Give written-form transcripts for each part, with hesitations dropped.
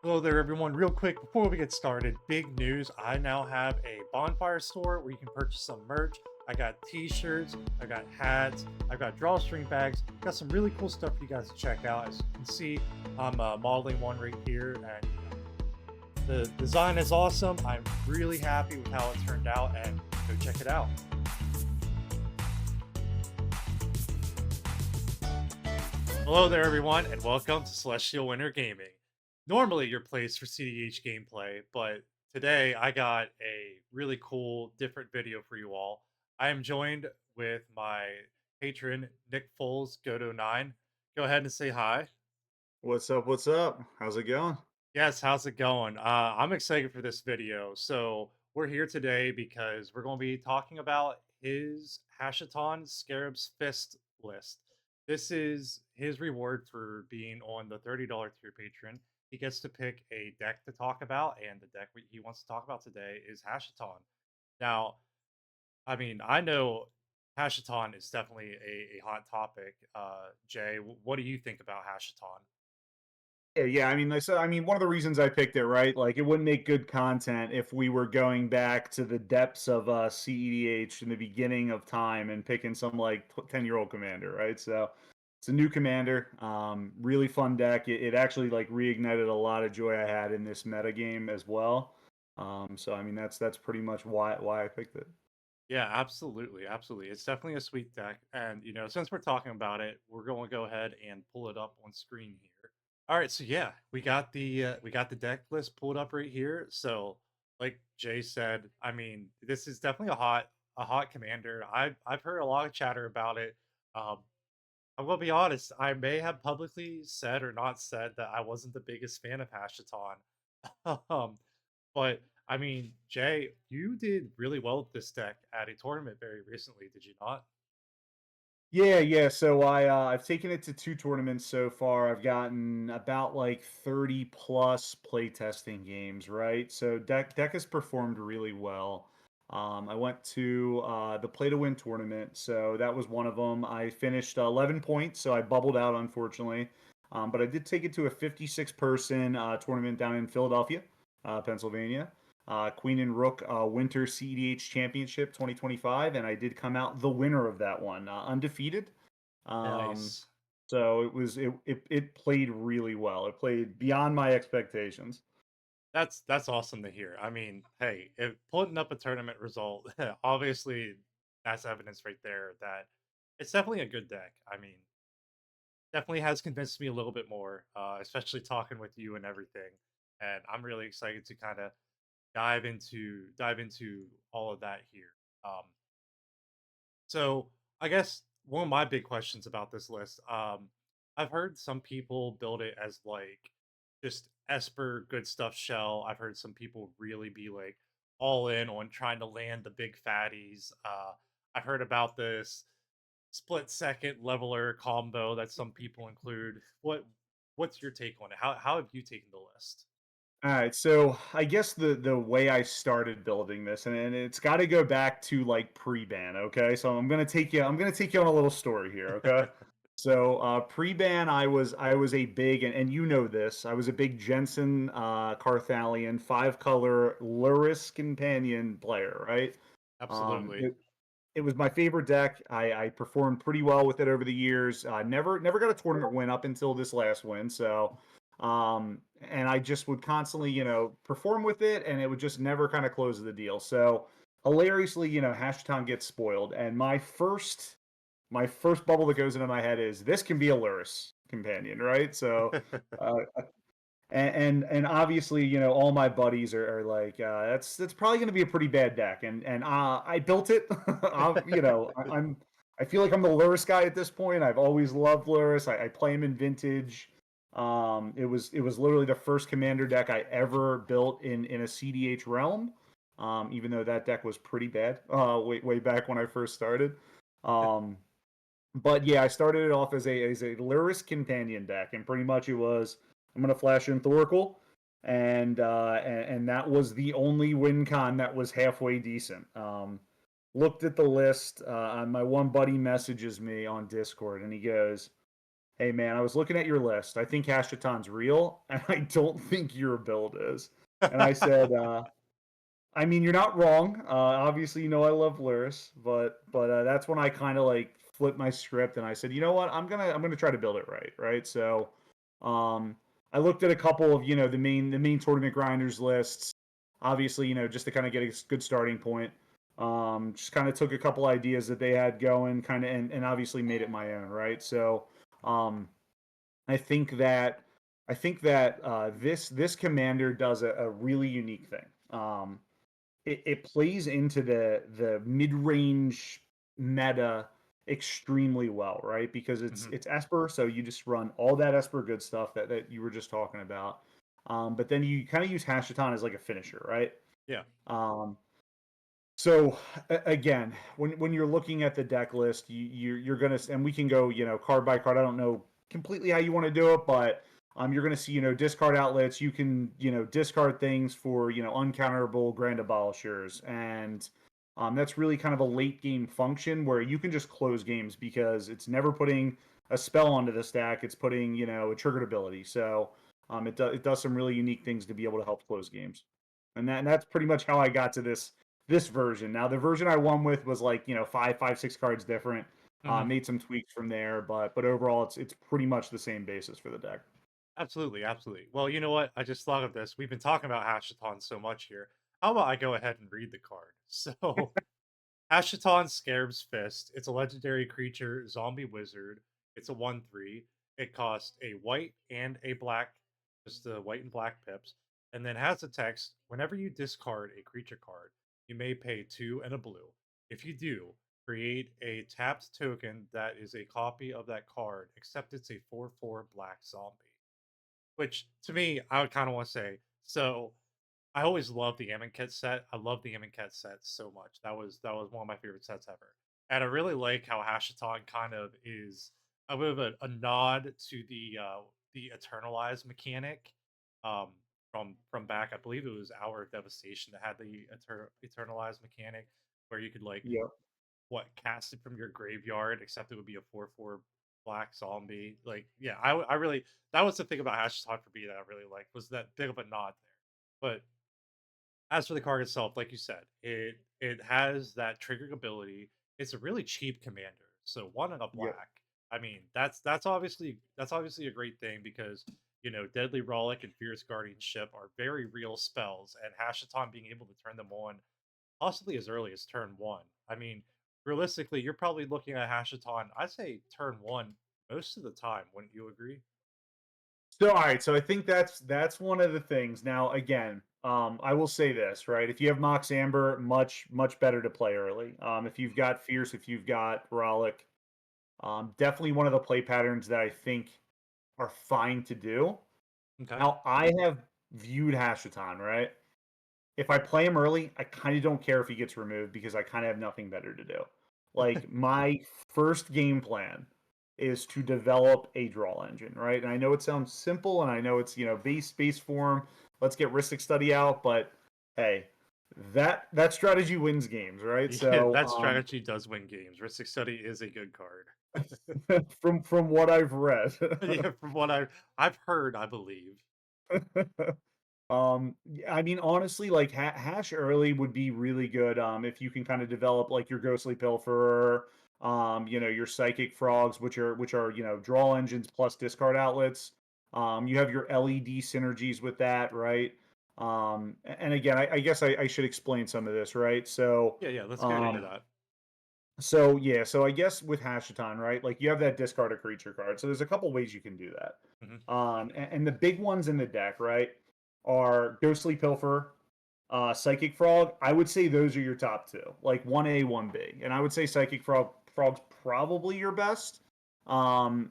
Hello there, everyone. Real quick, before we get started, big news. I now have a bonfire store where you can purchase some merch. I got t shirts, I got hats, I got drawstring bags, got some really cool stuff for you guys to check out. As you can see, I'm modeling one right here, and the design is awesome. I'm really happy with how it turned out, and go check it out. Hello there, everyone, and welcome to Celestial Winter Gaming. Normally, your place for CDH gameplay, but today I got a really cool, different video for you all. I am joined with my patron, Nick Foles, Godo9. Go ahead and say hi. What's up? What's up? How's it going? Yes, how's it going? I'm excited for this video. So, we're here today because we're going to be talking about his Hashaton Scarab's Fist list. This is his reward for being on the $30 tier patron. He gets to pick a deck to talk about, and the deck he wants to talk about today is Hashaton. Now, I mean, I know Hashaton is definitely a hot topic. Jay, what do you think about Hashaton? Yeah. I mean, one of the reasons I picked it, right? Like, it wouldn't make good content if we were going back to the depths of CEDH in the beginning of time and picking some like 10-year-old commander, right? So it's a new commander, really fun deck. It actually like reignited a lot of joy I had in this meta game as well. So I mean, that's pretty much why I picked it. Yeah, absolutely, absolutely. It's definitely a sweet deck, and since we're talking about it, we're going to go ahead and pull it up on screen here. All right, so yeah, we got the deck list pulled up right here. So, like Jay said, I mean, this is definitely a hot commander. I've heard a lot of chatter about it. Um, I'm gonna be honest, I may have publicly said or not said that I wasn't the biggest fan of Hashaton. um, but I mean, Jay, you did really well with this deck at a tournament very recently, did you not? Yeah. So I've taken it to two tournaments so far. I've gotten about like 30 plus playtesting games, right? So deck has performed really well. I went to the Play to Win tournament, so that was one of them. I finished 11 points, so I bubbled out unfortunately. But I did take it to a 56 person tournament down in Philadelphia, Pennsylvania. Queen and Rook Winter CEDH Championship 2025, and I did come out the winner of that one, undefeated. Um, Nice. so it played really well. It played beyond my expectations. That's awesome to hear. I mean, hey, if putting up a tournament result, obviously that's evidence right there that it's definitely a good deck. I mean, definitely has convinced me a little bit more, especially talking with you and everything. And I'm really excited to kind of dive into all of that here. Um, So I guess one of my big questions about this list, I've heard some people build it as like just Esper good stuff shell. I've heard some people really be like all in on trying to land the big fatties. I've heard about this split second leveler combo that some people include. What's your take on it? How have you taken the list? All right, so I guess the way I started building this, and it's got to go back to like pre-ban. Okay, so I'm gonna take you on a little story here. Okay, so pre-ban, I was a big, and you know this, I was a big Jensen Carthalion 5 color Luris companion player, right? Um, Absolutely. it, it was my favorite deck. I performed pretty well with it over the years. Never got a tournament win up until this last win. So, and I just would constantly, perform with it, and it would just never kind of close the deal. So, hilariously, Hashtown gets spoiled, and my first bubble that goes into my head is this can be a Luris companion, right? So, uh, and obviously, all my buddies are like, that's probably going to be a pretty bad deck, and I built it. I feel like I'm the Luris guy at this point. I've always loved Luris. I play him in Vintage. It was literally the first commander deck I ever built in a CDH realm. Even though that deck was pretty bad, way back when I first started. Um, but yeah, I started it off as a Luris companion deck, and pretty much it was I'm gonna flash in Thoracle, and that was the only win con that was halfway decent. Looked at the list, and my one buddy messages me on Discord, and he goes, Hey man, I was looking at your list. I think Hashaton's real, and I don't think your build is. And I said, I mean, you're not wrong. Obviously, you know I love Luris, but that's when I kind of like flipped my script and I said, you know what, I'm gonna try to build it right, right? So, um, I looked at a couple of the main tournament grinders lists. Obviously, just to kind of get a good starting point. Just kind of took a couple ideas that they had going, kind of, and obviously made it my own, right? So, um, I think that this commander does a really unique thing. It plays into the mid range meta extremely well, right? Because it's Hmm. it's Esper, so you just run all that Esper good stuff that you were just talking about. But then you kind of use Hashaton as like a finisher, right? Yeah. Um, so again, when you're looking at the deck list, you're gonna, and we can go card by card. I don't know completely how you want to do it, but you're gonna see discard outlets. You can discard things for uncounterable grand abolishers, and that's really kind of a late game function where you can just close games because it's never putting a spell onto the stack. It's putting a triggered ability. So it does some really unique things to be able to help close games, and that's pretty much how I got to this version. Now the version I won with was like five, 6 cards different. Hmm. Made some tweaks from there, but overall it's pretty much the same basis for the deck. Absolutely, absolutely. Well, you know what? I just thought of this. We've been talking about Hashaton so much here. How about I go ahead and read the card? So, Hashaton Scarab's Fist. It's a legendary creature, zombie wizard. It's a 1/3. It costs a white and a black, just the white and black pips, and then has a text whenever you discard a creature card, you may pay 2 and a blue. If you do, create a tapped token that is a copy of that card, except it's a 4/4 black zombie. Which to me, I would kind of want to say, so I always loved the Amonkhet set. I love the Amonkhet set so much. That was one of my favorite sets ever. And I really like how Hashaton kind of is a bit of a nod to the Eternalize mechanic. Um from back, I believe it was Hour of Devastation that had the Eternalize mechanic where you could like Yep. cast it from your graveyard, except it would be a 4/4 black zombie. Like, yeah, I really that was the thing about Hashtag for me that I really liked was that bit of a nod there. But as for the card itself, like you said, it has that triggering ability. It's a really cheap commander, so one and a Yep. black. I mean, that's obviously a great thing because Deadly Relic and Fierce Guardianship are very real spells, and Hashaton being able to turn them on possibly as early as turn one. I mean, realistically, you're probably looking at Hashaton, I'd say turn one most of the time, wouldn't you agree? So all right, so I think that's one of the things. Now again, I will say this, right? If you have Mox Amber, much better to play early. If you've got Fierce, if you've got Brolic, definitely one of the play patterns that I think are fine to do. Okay. Now I have viewed Hashaton, right? If I play him early, I kind of don't care if he gets removed because I kind of have nothing better to do. Like my first game plan is to develop a draw engine, right? And I know it sounds simple and I know it's, base form. Let's get Ristic Study out, but hey, that strategy wins games, right? Yeah, So, that strategy does win games. Ristic Study is a good card. from what I've read. Yeah, from what I've heard, I believe. I mean, honestly, like hash early would be really good. If you can kind of develop like your ghostly pilferer, your psychic frogs, which are draw engines plus discard outlets. You have your LED synergies with that, right? And again, I guess I should explain some of this, right? So, Yeah, yeah, let's get into um, that. so yeah, so I guess with Hashaton, right? Like you have that discard a creature card. So there's a couple ways you can do that. Hmm. And the big ones in the deck, right, are Ghostly Pilfer, Psychic Frog. I would say those are your top two, like 1A, 1B. And I would say Frog's probably your best. Um,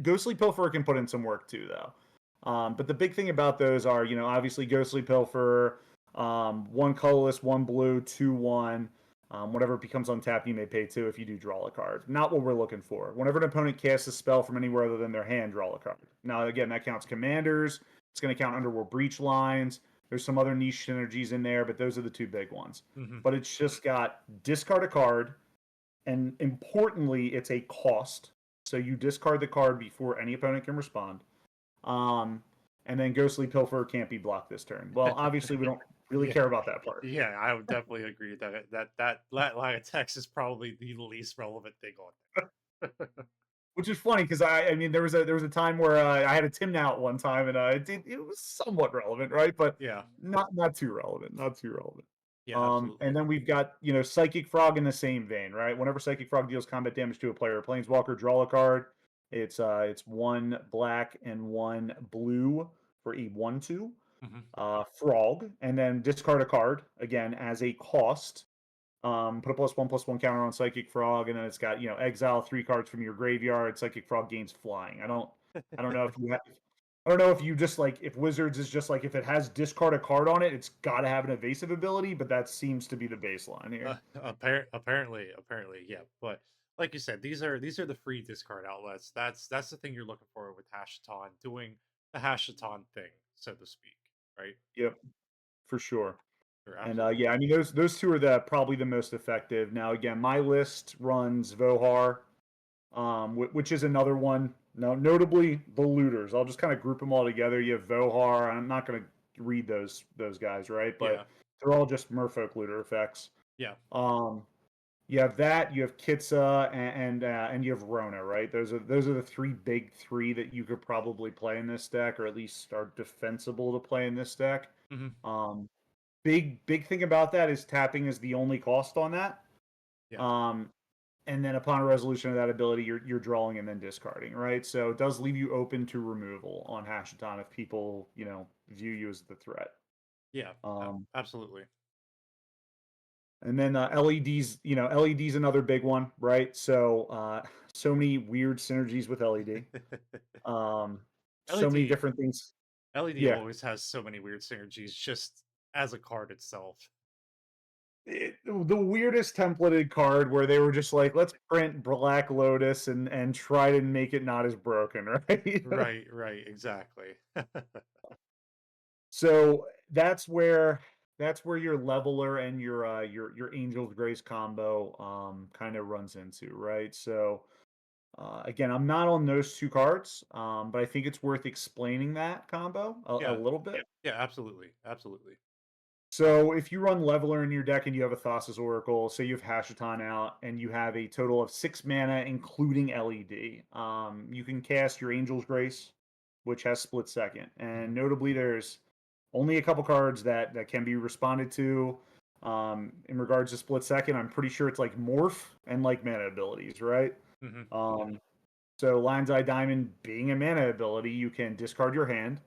Ghostly Pilfer can put in some work too, though. But the big thing about those are, obviously Ghostly Pilfer, one colorless, one blue, 2/1. Whatever becomes untapped, you may pay 2 if you do draw a card. Not what we're looking for. Whenever an opponent casts a spell from anywhere other than their hand, draw a card. Now, again, that counts commanders. It's going to count Underworld Breach lines. There's some other niche synergies in there, but those are the two big ones. Hmm. But it's just got discard a card, and importantly, it's a cost. So you discard the card before any opponent can respond. Um, and then Ghostly Pilfer can't be blocked this turn. Well, obviously we don't really Yeah, care about that part. yeah, I would definitely agree that line of text is probably the least relevant thing on there. Which is funny because I mean there was a time where I had a Timnat one time and it was somewhat relevant, right? But Yeah, not too relevant, not too relevant. yeah, And absolutely. then we've got Psychic Frog in the same vein, right? Whenever Psychic Frog deals combat damage to a player or planeswalker, draw a card. It's one black and one blue for a 1/2 Mhm. frog, and then discard a card again as a cost. Put a +1/+1 counter on Psychic Frog, and then it's got exile 3 cards from your graveyard. Psychic Frog gains flying. I don't know if you have. I don't know if you just like if Wizards is just like if it has discard a card on it, it's got to have an evasive ability, but that seems to be the baseline here. Apparently, yeah. But like you said, these are the free discard outlets. That's the thing you're looking for with Hashaton, doing the Hashaton thing, so to speak, right? Yep, for sure. Or And absolutely. yeah, I mean those two are probably the most effective. Now again, my list runs Vohar, which is another one. Now, notably the looters. I'll just kind of group them all together. You have Vohar. I'm not going to read those guys, right? Yeah, But they're all just Merfolk looter effects. yeah. Um, you have that. You have Kitsa and you have Rona, right? Those are the big three that you could probably play in this deck, or at least are defensible to play in this deck. Hmm. Um, big thing about that is tapping is the only cost on that. Yeah, Um, and then upon a resolution of that ability, you're drawing and then discarding, right? So it does leave you open to removal on Hashaton if people view you as the threat. yeah. Um, Absolutely. and then LEDs, LEDs another big one, right? So many weird synergies with LED. Um, so many LED different things. LED Yeah, always has so many weird synergies just as a card itself. the weirdest templated card where they were just like, let's print Black Lotus and try to make it not as broken, right? Right, right, exactly. So that's where your leveler and your Angel's Grace combo kind of runs into, right? So again, I'm not on those two cards, but I think it's worth explaining that combo a Yeah, little bit. yeah, absolutely, absolutely. So if you run Leveler in your deck and you have a Thassa's Oracle, say you have Hashaton out and you have a total of 6 mana, including LED, you can cast your Angel's Grace, which has Split Second. And Mhm, notably, there's only a couple cards that can be responded to. In regards to Split Second, I'm pretty sure it's like Morph and like mana abilities, right? mhm, So Lion's Eye Diamond being a mana ability, you can discard your hand,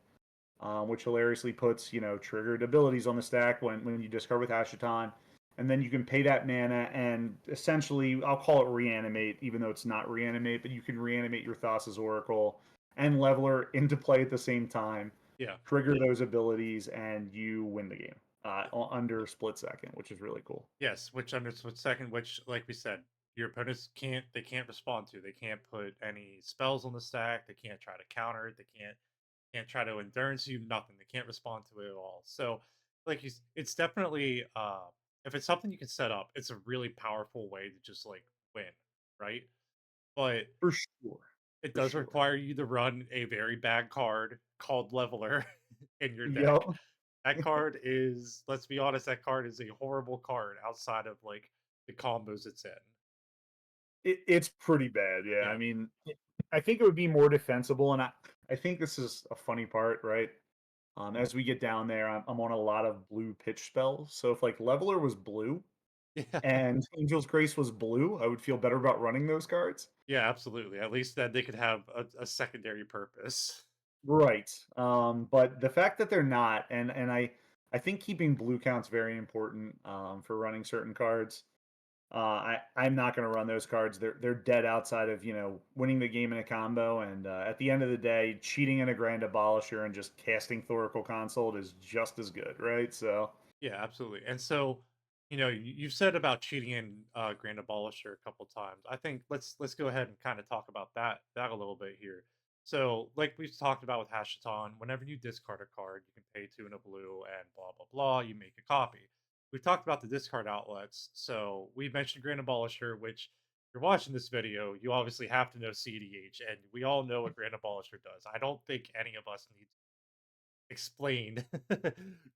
which hilariously puts triggered abilities on the stack when you discard with Hashaton, and then you can pay that mana and essentially I'll call it reanimate, even though it's not reanimate, but you can reanimate your Thassa's Oracle and Leveler into play at the same time, yeah. trigger those abilities, and you win the game under split second, which is really cool. Yes, which under split second, which like we said, your opponents can't respond to. They can't put any spells on the stack. They can't try to counter it. They can't try to endurance you. Nothing. They can't respond to it at all. So, like it's definitely if it's something you can set up, it's a really powerful way to just like win, right? But For sure, it for does sure. require you to run a very bad card called Leveler in your deck. Yep. That card is, let's be honest, that card is a horrible card outside of like the combos it's in. It's pretty bad, yeah. Yeah. I mean, I think it would be more defensible, and I think this is a funny part, right? As we get down there, I'm on a lot of blue pitch spells. So if like Leveler was blue Yeah. and Angel's Grace was blue, I would feel better about running those cards. Yeah, absolutely. At least that they could have a secondary purpose. Right. But the fact that they're not, and I think keeping blue count's very important for running certain cards. I'm not going to run those cards. They're dead outside of winning the game in a combo. And at the end of the day, cheating in a Grand Abolisher and just casting Thoracle Consult is just as good, right? So Yeah, absolutely. And so, you've said about cheating in Grand Abolisher a couple times. I think let's go ahead and kind of talk about that a little bit here. So, like we've talked about with Hashaton, whenever you discard a card, you can pay 2 and a blue and blah blah blah. You make a copy. We've talked about the discard outlets. So we mentioned Grand Abolisher, which you're watching this video, you obviously have to know CDH, and we all know what Grand Abolisher does. I don't think any of us need to explain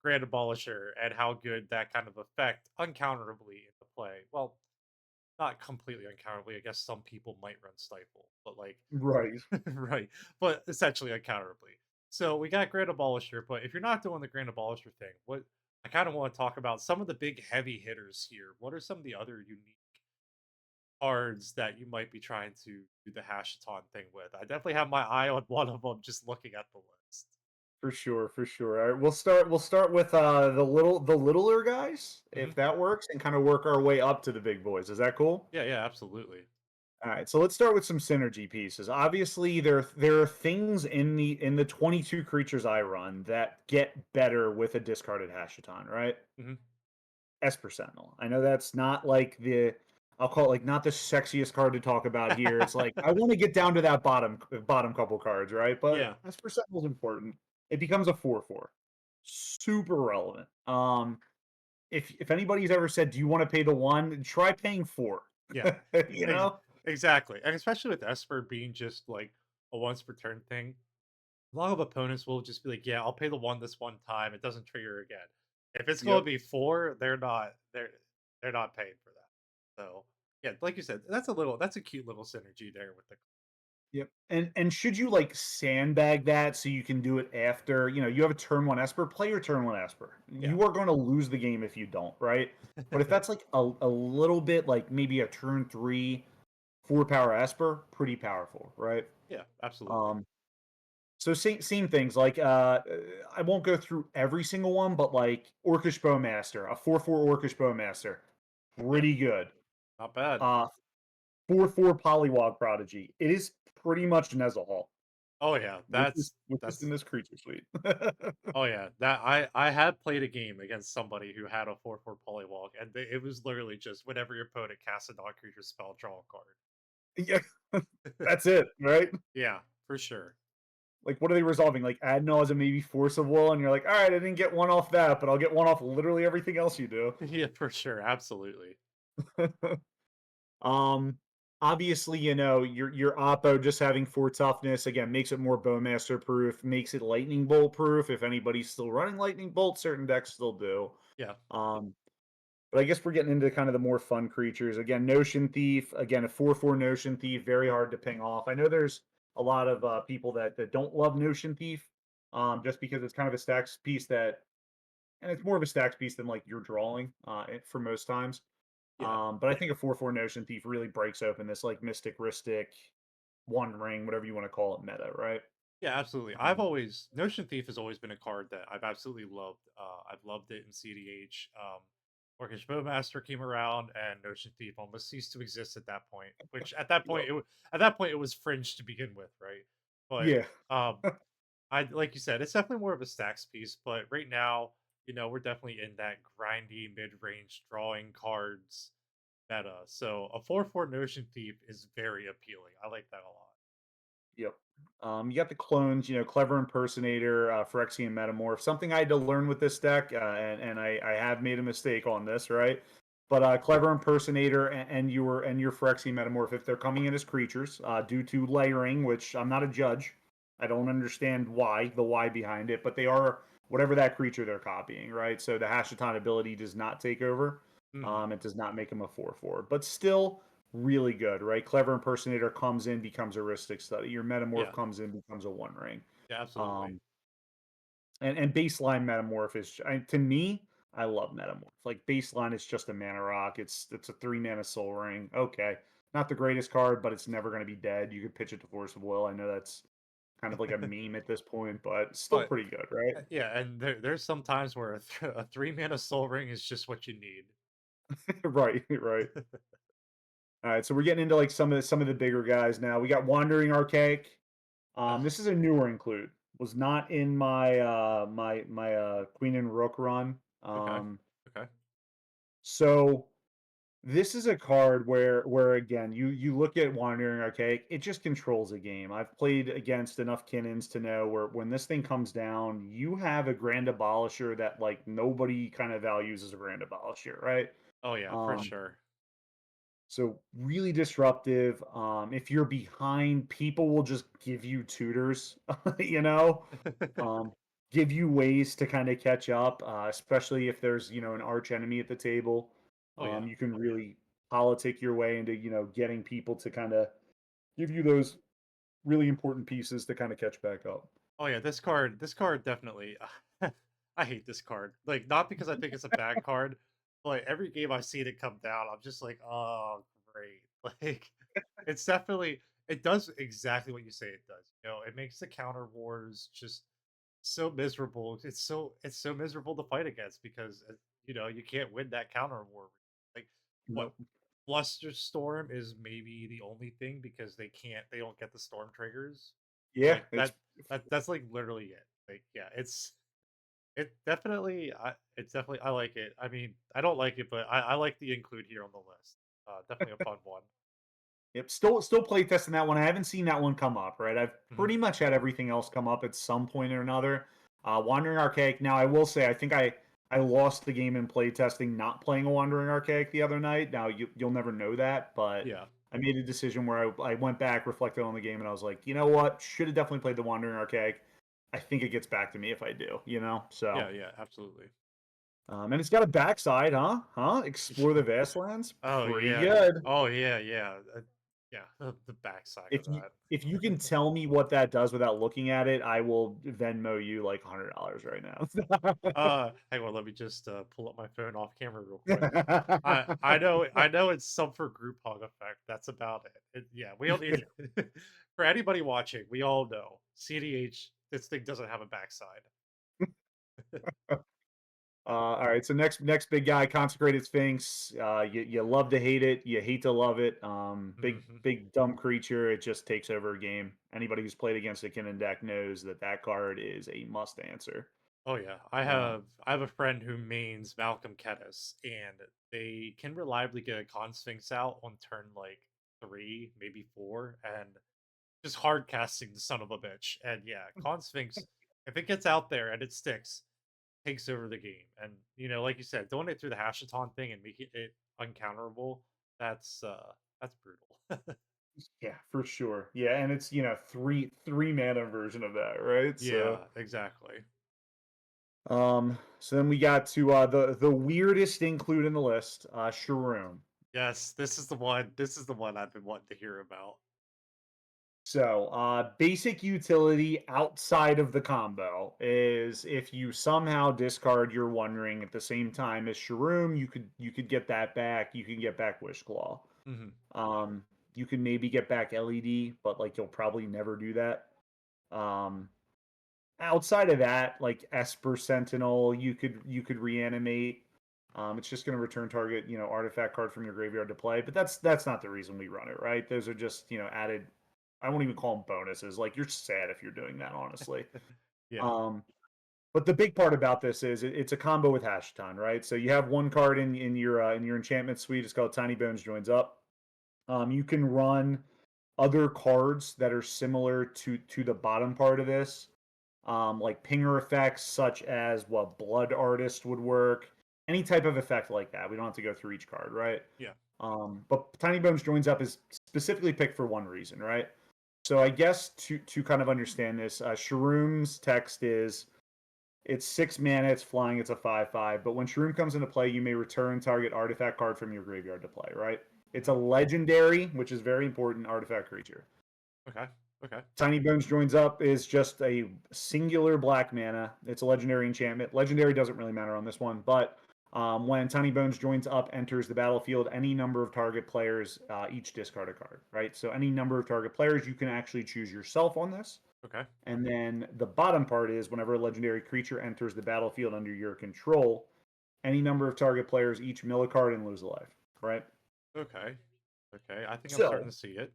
Grand Abolisher and how good that kind of effect uncounterably into play. Well, not completely uncounterably. I guess some people might run Stifle, but like, Right. right, but essentially uncounterably. So we got Grand Abolisher, but if you're not doing the Grand Abolisher thing, what I kind of want to talk about some of the big heavy hitters here. What are some of the other unique cards that you might be trying to do the Hashaton thing with? I definitely have my eye on one of them just looking at the list. For sure, for sure. All right, we'll start with the littler guys, Hmm. if that works, and kind of work our way up to the big boys. Is that cool? Yeah, yeah, absolutely. All right, so let's start with some synergy pieces. Obviously, there are things in the 22 creatures I run that get better with a discarded Hashaton, right? Hmm. Esper Sentinel. I know that's not like the I'll call it like not the sexiest card to talk about here. It's like I want to get down to that bottom couple cards, right? But Yeah, Esper Sentinel's important. It becomes a 4/4. Super relevant. If anybody's ever said, "Do you want to pay the one?" Try paying four. yeah, you ex- know? exactly, and especially with Esper being just like a once per turn thing. A lot of opponents will just be like, "Yeah, I'll pay the one this one time. It doesn't trigger again." If it's going to Yep. be four, they're not paying for that. So yeah, like you said, that's a cute little synergy there with the Yep. And should you like sandbag that so you can do it after, you have a turn one Esper, play your turn one Esper. yeah. You are going to lose the game if you don't, right? But if that's like a little bit like maybe a turn three, four power Esper, pretty powerful, right? Yeah, absolutely. Um, so same things like I won't go through every single one, but like Orcish Bowmaster, a 4/4 Orcish Bowmaster, Yeah, pretty good. not bad. Uh 4/4 Polywog Prodigy. It is pretty much Nezahal. Oh yeah, With this in that's this creature suite. oh yeah. That I had played a game against somebody who had a 4/4 polywalk, and it was literally just whenever your opponent casts a non-creature spell, draw a card. Yeah, that's it, right? Yeah, for sure. Like, what are they resolving? Like, ad nauseam, maybe force of will, and you're like, all right, I didn't get one off that, but I'll get one off literally everything else you do. Yeah, for sure, absolutely. um, obviously, your Oppo just having four toughness again makes it more Bowmaster proof, makes it Lightning Bolt proof. If anybody's still running Lightning Bolt, certain decks still do. Yeah, Um, But I guess we're getting into kind of the more fun creatures. Again, Notion Thief. Again, a 4/4 Notion Thief, very hard to ping off. I know there's a lot of people that don't love Notion Thief, just because it's kind of a stacks piece and it's more of a stacks piece than like you're drawing for most times. yeah. But I think a 4/4 Notion Thief really breaks open this like Mystic Ristic, One Ring, whatever you want to call it, meta, right? Yeah, absolutely. I've Um, always Notion Thief has always been a card that I've absolutely loved. I've loved it in CDH. Orcish Bowmaster came around, and Notion Thief almost ceased to exist at that point. Which yep. at that point it was fringe to begin with, right? But Yeah. um, I like you said, it's definitely more of a stacks piece. But right now, we're definitely in that grindy mid range drawing cards meta. So a 4/4 Notion Thief is very appealing. I like that a lot. Yep. You got the clones, Clever Impersonator, Phyrexian Metamorph. Something I had to learn with this deck, and I have made a mistake on this, right? But Clever Impersonator and your Phyrexian Metamorph, if they're coming in as creatures, due to layering, which I'm not a judge, I don't understand the why behind it, but they are whatever that creature they're copying, right? So the Hashaton ability does not take over. Hmm. It does not make them a 4/4, but still really good, right? Clever Impersonator comes in, becomes a Ristic Study. Your Metamorph Yeah. comes in, becomes a One Ring. Yeah, absolutely. Um, and baseline Metamorph to me, I love Metamorph. Like baseline, it's just a mana rock. It's a 3 mana Soul Ring. Okay, not the greatest card, but it's never going to be dead. You could pitch it to Force of Will. I know that's kind of like a meme at this point, but still But pretty good, right? yeah, and there's some times where a 3 mana Soul Ring is just what you need. Right, right. All right, so we're getting into like some of the bigger guys now. We got Wandering Archaic. Ugh, This is a newer include. Was not in my Queen and Rook run. okay, okay. So this is a card where again you look at Wandering Archaic, it just controls a game. I've played against enough Kinnons to know where when this thing comes down, you have a Grand Abolisher that like nobody kind of values as a Grand Abolisher, right? Oh yeah, for Um, sure. So really disruptive. If you're behind, people will just give you tutors, you know, um, give you ways to kind of catch up, especially if there's, an arch enemy at the table. Oh yeah. You can really politic your way into, getting people to kind of give you those really important pieces to kind of catch back up. Oh yeah, this card definitely. I hate this card. Like not because I think it's a bad card, but like, every game I've seen it come down, I'm just like, oh great. Like it's definitely it does exactly what you say it does. It makes the counter wars just so miserable. It's so miserable to fight against because you can't win that counter war. Like what Nope. Bluster Storm is maybe the only thing because they don't get the storm triggers. Yeah, Like that's like literally it. Like yeah, it's definitely I like it. I mean, I don't like it, but I like the include here on the list. Definitely a fun one. Yep, still play testing that one. I haven't seen that one come up, right? I've Mhm. pretty much had everything else come up at some point or another. Wandering Archaic. Now I will say I think I lost the game in play testing not playing a Wandering Archaic the other night. Now you'll never know that, but Yeah. I made a decision where I went back, reflected on the game, and I was like, you know what? Should have definitely played the Wandering Archaic. I think it gets back to me if I do, So Yeah, yeah, absolutely. and it's got a backside, huh? Huh? Explore the Vastlands. Oh Pretty yeah. good. Oh yeah, yeah. Yeah, the backside of that. If you can tell me what that does without looking at it, I will Venmo you like $100 right now. Hang on, let me just pull up my phone off camera real quick. I know it's some for group hug effect. That's about it. Yeah, we all need for anybody watching, we all know CDH. This thing doesn't have a backside. All right, so next big guy, Consecrated Sphinx. You love to hate it, you hate to love it. Mhm. Big dumb creature. It just takes over a game. Anybody who's played against a Kinnan deck knows that card is a must answer. Oh yeah, I Uh, have I have a friend who mains Malcolm Kedis, and they can reliably get a Con Sphinx out on turn like 3, maybe 4, and just hard casting the son of a bitch. And yeah, Con Sphinx, if it gets out there and it sticks, takes over the game. And like you said, doing it through the Hashaton thing and making it uncounterable, that's brutal. yeah, for sure. Yeah, and it's three mana version of that, right? So. Yeah, exactly. So then we got to the weirdest include in the list, Shirom. Yes, this is the one. This is the one I've been wanting to hear about. So basic utility outside of the combo is if you somehow discard your One Ring at the same time as Shirom, you could get that back. You can get back Wish Claw. Hmm. Um, you can maybe get back LED, but like you'll probably never do that. Um, Outside of that, like Esper Sentinel, you could reanimate. It's just going to return target, artifact card from your graveyard to play. But that's not the reason we run it, right? Those are just added. I won't even call them bonuses. Like you're sad if you're doing that, honestly. Yeah. Um, but the big part about this is it's a combo with Hashaton, right? So you have one card in your enchantment suite. It's called Tiny Bones Joins Up. You can run other cards that are similar to the bottom part of this, like pinger effects such as what Blood Artist would work, any type of effect like that. We don't have to go through each card, right? Yeah. But Tiny Bones Joins Up is specifically picked for one reason, right? So I guess to kind of understand this, Shroom's text is it's 6 mana, it's flying, it's a 5/5. But when Shroom comes into play, you may return target artifact card from your graveyard to play, right? It's a Hmm. legendary, which is very important artifact creature. Okay. Okay. Tiny Bones Joins Up is just a singular black mana. It's a legendary enchantment. Legendary doesn't really matter on this one, but when Tiny Bones Joins Up enters the battlefield, any number of target players each discard a card, right? So any number of target players, you can actually choose yourself on this. Okay. And then the bottom part is whenever a legendary creature enters the battlefield under your control, any number of target players each mill a card and lose a life, right? Okay. Okay. I think I'm starting So, to see it.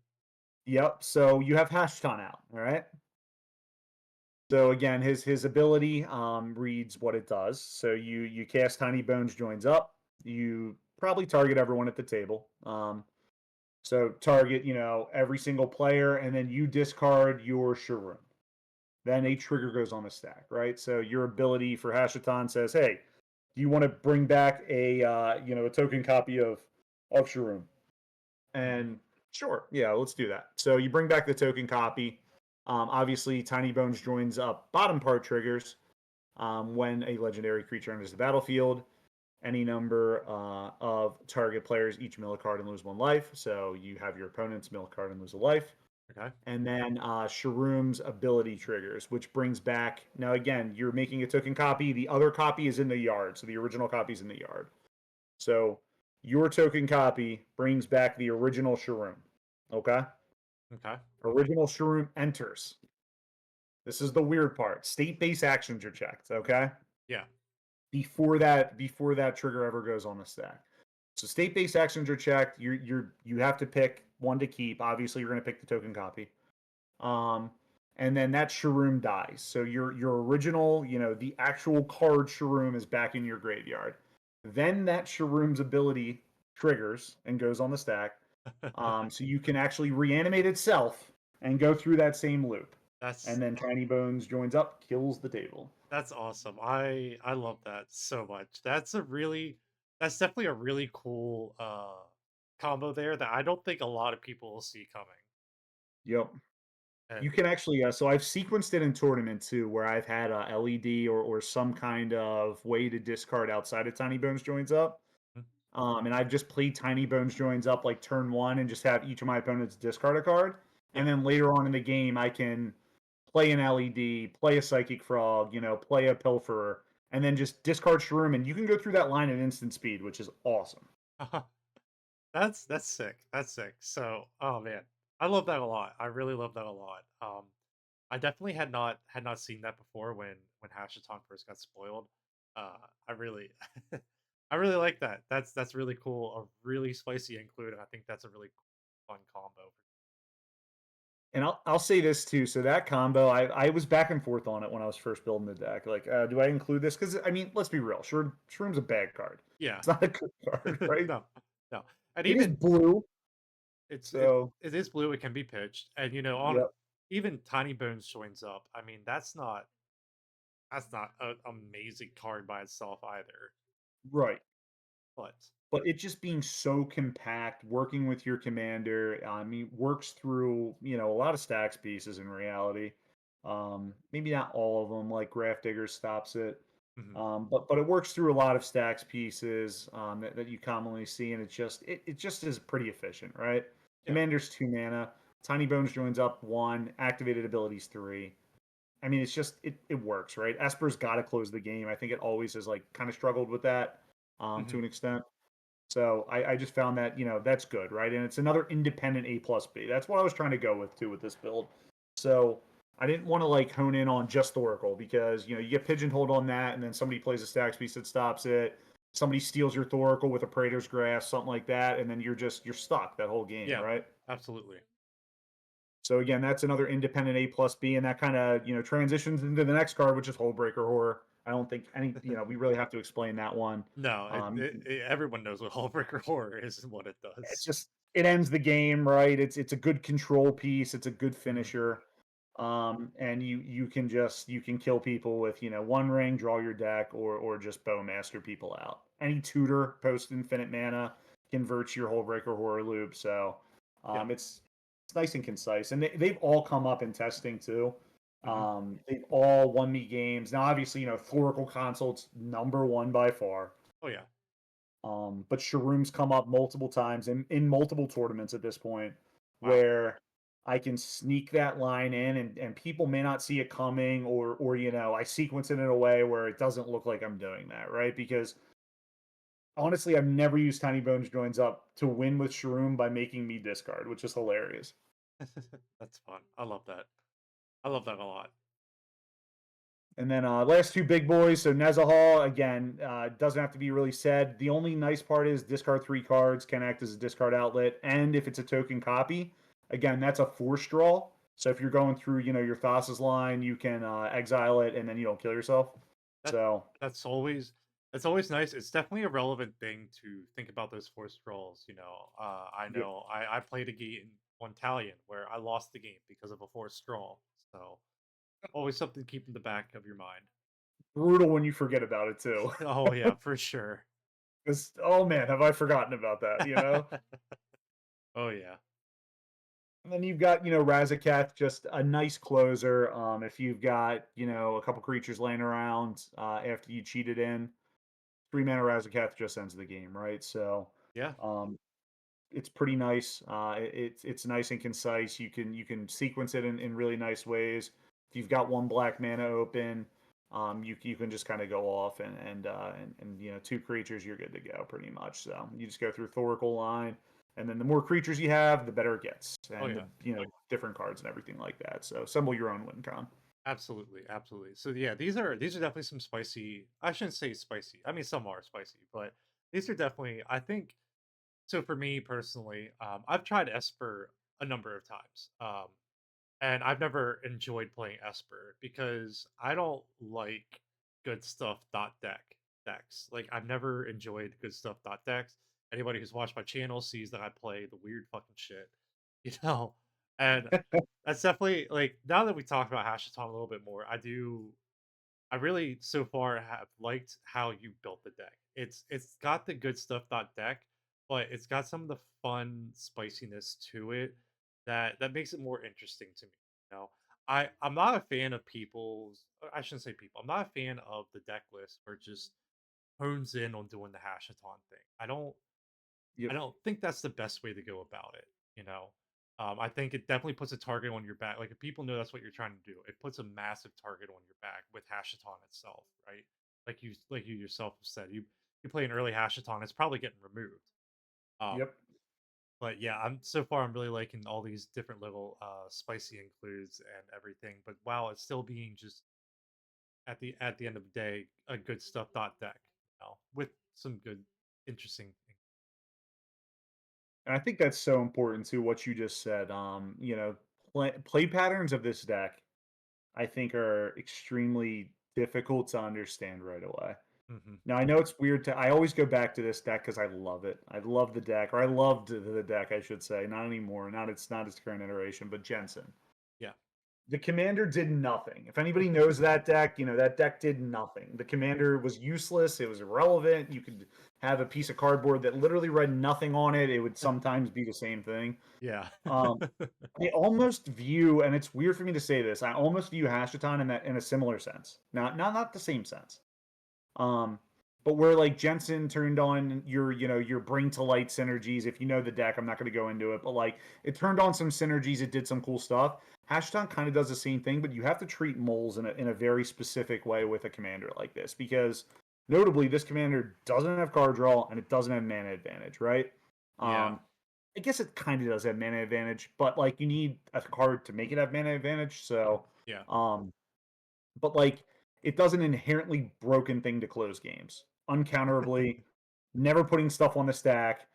yep. So you have Hashtun out, all right? So again, his ability reads what it does. So you cast Tiny Bones Joins Up. You probably target everyone at the table. So target every single player, and then you discard your Shirum. Then a trigger goes on the stack, right? So your ability for Hashaton says, "Hey, do you want to bring back a token copy of Shirum?" Mhm. And sure, yeah, let's do that. So you bring back the token copy. Obviously, Tiny Bones joins up bottom part triggers when a legendary creature enters the battlefield. Any number of target players each mill a card and lose one life. So you have your opponent's mill a card and lose a life. Okay. And then Shroom's ability triggers, which brings back. Now, again, you're making a token copy. The other copy is in the yard. So the original copy is in the yard. So your token copy brings back the original Shirom. Okay? Okay. Original Shirom enters. This is the weird part. State-based actions are checked, okay? Yeah. Before that trigger ever goes on the stack. So state-based actions are checked. You have to pick one to keep. Obviously, you're going to pick the token copy. Um, and then that Shirom dies. So your original, the actual card Shirom is back in your graveyard. Then that Shirom's ability triggers and goes on the stack. So you can actually reanimate itself and go through that same loop. That's And then Tiny Bones joins up, kills the table. that's awesome. I love that so much. That's definitely a really cool combo there that I don't think a lot of people will see coming. Yep. And You can actually, so I've sequenced it in tournament too, where I've had a LED or some kind of way to discard outside of Tiny Bones joins up. mm, And I've just played Tiny Bones joins up like turn one and just have each of my opponents discard a card. yeah. And then later on in the game, I can play an LED, play a Psychic Frog, play a Pilferer, and then just discard Shroom. And you can go through that line at instant speed, which is awesome. That's sick. That's sick. So, oh man, I love that a lot. I really love that a lot. I definitely had not seen that before when Hashaton first got spoiled. I really, I really like that. That's really cool. A really spicy include, and I think that's a really fun combo. And I'll say this too. So that combo, I was back and forth on it when I was first building the deck. Like, do I include this? Because I mean, let's be real. Shroom's a bad card. Yeah, It's not a good card, right? no, no, and It is even blue, it's it so it is blue. It can be pitched, and on yep, even Tiny Bones joins up. I mean, that's not an amazing card by itself either. right. But But it just being so compact, working with your commander, I mean, works through, a lot of stacks pieces in reality. Maybe not all of them, like Gravedigger stops it. mhm, But it works through a lot of stacks pieces that you commonly see, and it just is pretty efficient, right? yeah, Commander's 2 mana, Tiny Bones joins up 1, activated abilities 3. I mean, it's just it works, right? Esper's got to close the game. I think it always has like kind of struggled with that to mhm, an extent. So I just found that that's good, right? And it's another independent A plus B. That's what I was trying to go with too with this build. So I didn't want to like hone in on just Oracle because you get pigeonholed on that, and then somebody plays a stacks piece that stops it. Somebody steals your Thoracle with a Praetor's Grasp, something like that, and then you're stuck that whole game, yeah, right? absolutely. So again, that's another independent A plus B, and that kind of transitions into the next card, which is Hullbreaker Horror. I don't think we really have to explain that one. No, Um, everyone knows what Hullbreaker Horror is and what it it's does. just it ends the game, right? It's a good control piece. It's a good Mhm, finisher. And you can kill people with one ring, draw your deck, or just bowmaster people out. Any tutor post infinite mana converts your whole breaker horror loop. So yeah, it's nice and concise, and they've all come up in testing too. mhm, They've all won me games. Now, obviously, Thoracle Consult's number one by far. oh yeah, But Sharoom's come up multiple times in multiple tournaments at this point wow. where I can sneak that line in and people may not see it coming or I sequence it in a way where it doesn't look like I'm doing that, right? Because honestly, I've never used Tiny Bones joins up to win with Sharoom by making me discard, which is hilarious. That's fun. I love that. I love that a lot. And then last two big boys. So Nezahal, again, doesn't have to be really said. The only nice part is discard 3 cards, can act as a discard outlet. And if it's a token copy, again, that's a force draw. So if you're going through, your Thassa's line, you can exile it and then you don't kill yourself. That So, that's always nice. It's definitely a relevant thing to think about those forced draws. I yeah, know I played a game on Talion where I lost the game because of a forced draw. So always something to keep in the back of your mind. brutal when you forget about it too. Oh yeah, for sure. Because, oh man, have I forgotten about that, Oh yeah. And then you've got, Razaketh, just a nice closer. If you've got, a couple creatures laying around after you cheat it in, 3 mana Razaketh just ends the game, right? So Yeah. um, it's pretty nice. It's nice and concise. You can sequence it in really nice ways. If you've got one black mana open, you can just kind of go off and 2 creatures, you're good to go pretty much. So you just go through Thoracle line, and then the more creatures you have, the better it gets, Oh and the yeah. different cards and everything like that. So assemble your own win con. Absolutely, absolutely. So yeah, these are definitely some spicy. I shouldn't say spicy. I mean, some are spicy, but these are definitely. I think so. For me personally, I've tried Esper a number of times, and I've never enjoyed playing Esper because I don't like good stuff dot deck decks. Like I've never enjoyed good stuff dot decks. Anybody who's watched my channel sees that I play the weird fucking shit, you know. And that's definitely like now that we talk about Hashaton a little bit more, I really so far have liked how you built the deck. It's got the good stuff dot deck, but it's got some of the fun spiciness to it that makes it more interesting to me. You know, I'm not a fan of I shouldn't say people. I'm not a fan of the deck list where it just hones in on doing the Hashaton thing. I Yep. don't think that's the best way to go about it, you know? I think it definitely puts a target on your back. Like if people know that's what you're trying to do, it puts a massive target on your back with Hashaton itself, right? Like you yourself have said, you play an early Hashaton, it's probably getting removed. Um, Yep. but yeah, I'm really liking all these different little spicy includes and everything. But wow, it's still being just at the end of the day, a good stuff dot deck, with some good interesting things. And I think that's so important to what you just said. Play patterns of this deck, I think, are extremely difficult to understand right away. Hmm. Now, I know it's weird to. I always go back to this deck because I love it. I love the deck, or I loved the deck, I should say. Not anymore. Not its current iteration, but Jensen. Yeah. The commander did nothing. If anybody knows that deck, that deck did nothing. The commander was useless. It was irrelevant. You could have a piece of cardboard that literally read nothing on it. It would sometimes be the same thing. Yeah. Um, I almost view, and it's weird for me to say this, I almost view Hashaton in a similar sense. Not the same sense. Um, but where like Jensen turned on your bring to light synergies. If you know the deck, I'm not going to go into it, but like it turned on some synergies. It did some cool stuff. Hashtag kind of does the same thing, but you have to treat moles in a very specific way with a commander like this because notably this commander doesn't have card draw and it doesn't have mana advantage, right? Yeah. Um, I guess it kind of does have mana advantage, but like you need a card to make it have mana advantage. So, Yeah. um, but like it does an inherently broken thing to close games. Uncounterably, never putting stuff on the stack,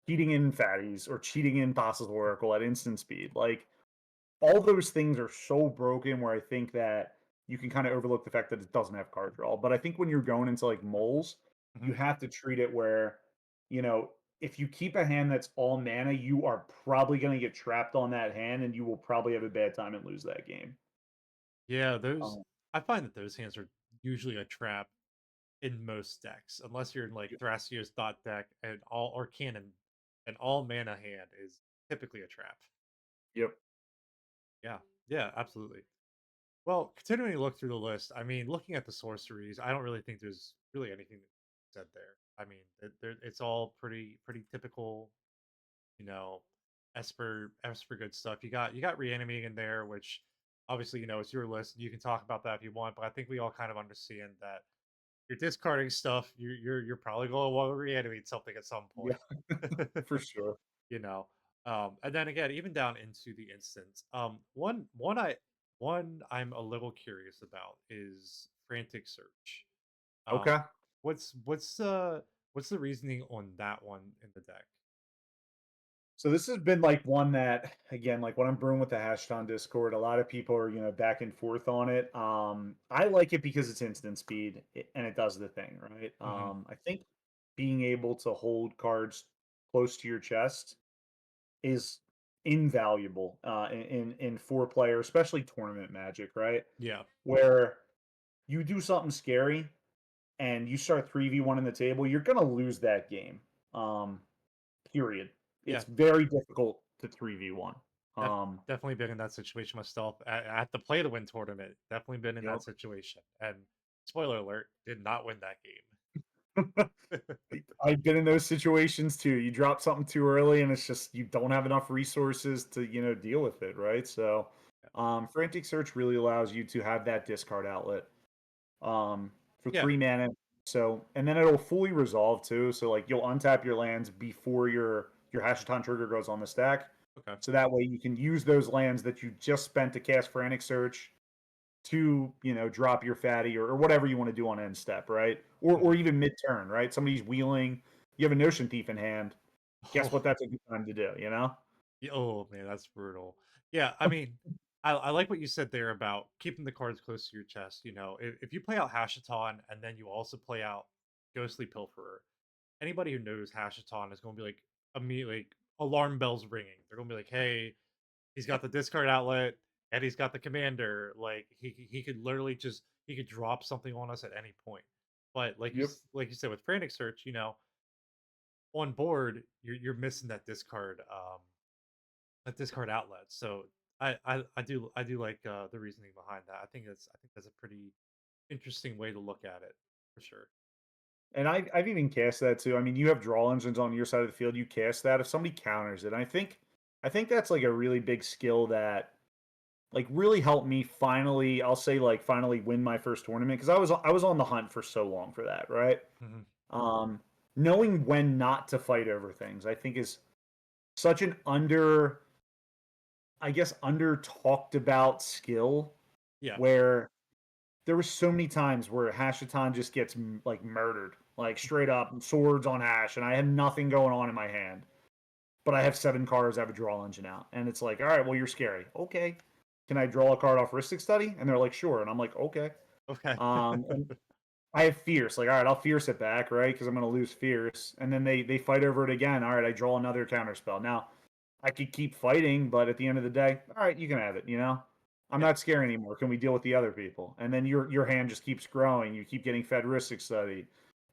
cheating in fatties or cheating in Thassa's Oracle at instant speed. Like all those things are so broken where I think that you can kind of overlook the fact that it doesn't have card draw. But I think when you're going into like moles, Mhm. you have to treat it where, you know, if you keep a hand that's all mana, you are probably going to get trapped on that hand and you will probably have a bad time and lose that game. Yeah, those Um, I find that those hands are usually a trap in most decks, unless you're in like Thrasios dot deck and all or Cannon, an all mana hand is typically a trap. yep. Yeah, yeah, absolutely. Well, continuing to look through the list, I mean, looking at the sorceries, I don't really think there's really anything said there. I mean, it's all pretty typical, you know, Esper good stuff. You got reanimating in there, which obviously it's your list. You can talk about that if you want, but I think we all kind of understand that you're discarding stuff. You're probably going to want to reanimate something at some Yeah, point. for sure. you know, and then again, even down into the instance, one I'm a little curious about is frantic search. Um, Okay. what's the reasoning on that one in the deck? So this has been like one that again, like when I'm brewing with the Hashtag Discord, a lot of people are, back and forth on it. I like it because it's instant speed and it does the thing, right? Hmm. I think being able to hold cards close to your chest is invaluable in 4 player, especially tournament magic, right? Yeah. Where you do something scary and you start 3v1 in the table, you're gonna lose that game. Period. Yeah, it's very difficult to 3v1. def Um, definitely been in that situation myself at the Play to Win tournament. Definitely been in that yep. situation, and spoiler alert, did not win that game. I've been in those situations too. You drop something too early, and it's just you don't have enough resources to deal with it, right? So, frantic search really allows you to have that discard outlet for Yeah, 3 mana. So, and then it'll fully resolve too. So, like you'll untap your lands before your Hashaton trigger goes on the stack. okay. So that way you can use those lands that you just spent to cast frantic search to drop your fatty or whatever you want to do on end step, right? Or Mhm. even mid turn, right? Somebody's wheeling, you have a Notion Thief in hand. Guess Oh, what? That's a good time to do, you know? oh man, that's brutal. Yeah, I mean, I like what you said there about keeping the cards close to your chest. If you play out Hashaton and then you also play out Ghostly Pilferer, anybody who knows Hashaton is going to be like immediately like, alarm bells ringing. They're going to be like, hey, he's got the discard outlet and he's got the commander. Like he could literally just he could drop something on us at any point. But Yep. like you said with Frantic Search, on board you're missing that discard outlet. So I do like the reasoning behind that. I think that's a pretty interesting way to look at it for sure. And I've even cast that too. I mean, you have draw engines on your side of the field. You cast that. If somebody counters it, I think that's like a really big skill that like really helped me finally. I'll say like finally win my first tournament because I was on the hunt for so long for that, right? Hmm. Um, Knowing when not to fight over things, I think is such an under, I guess, under talked about skill Yeah. where there were so many times where Hashaton just gets like murdered, like straight up swords on Hash, and I had nothing going on in my hand, but I have 7 cards. I have a draw engine out, and it's like, all right, well, you're scary. Okay, can I draw a card off Ristic Study? And they're like, sure, and I'm like, okay. Okay. And I have Fierce. Like, all right, I'll Fierce it back, right? Because I'm going to lose Fierce. And then they fight over it again. All right, I draw another counter spell. Now, I could keep fighting, but at the end of the day, all right, you can have it, you know? I'm Yeah. not scared anymore. Can we deal with the other people? And then your hand just keeps growing. You keep getting fed Ristic Study,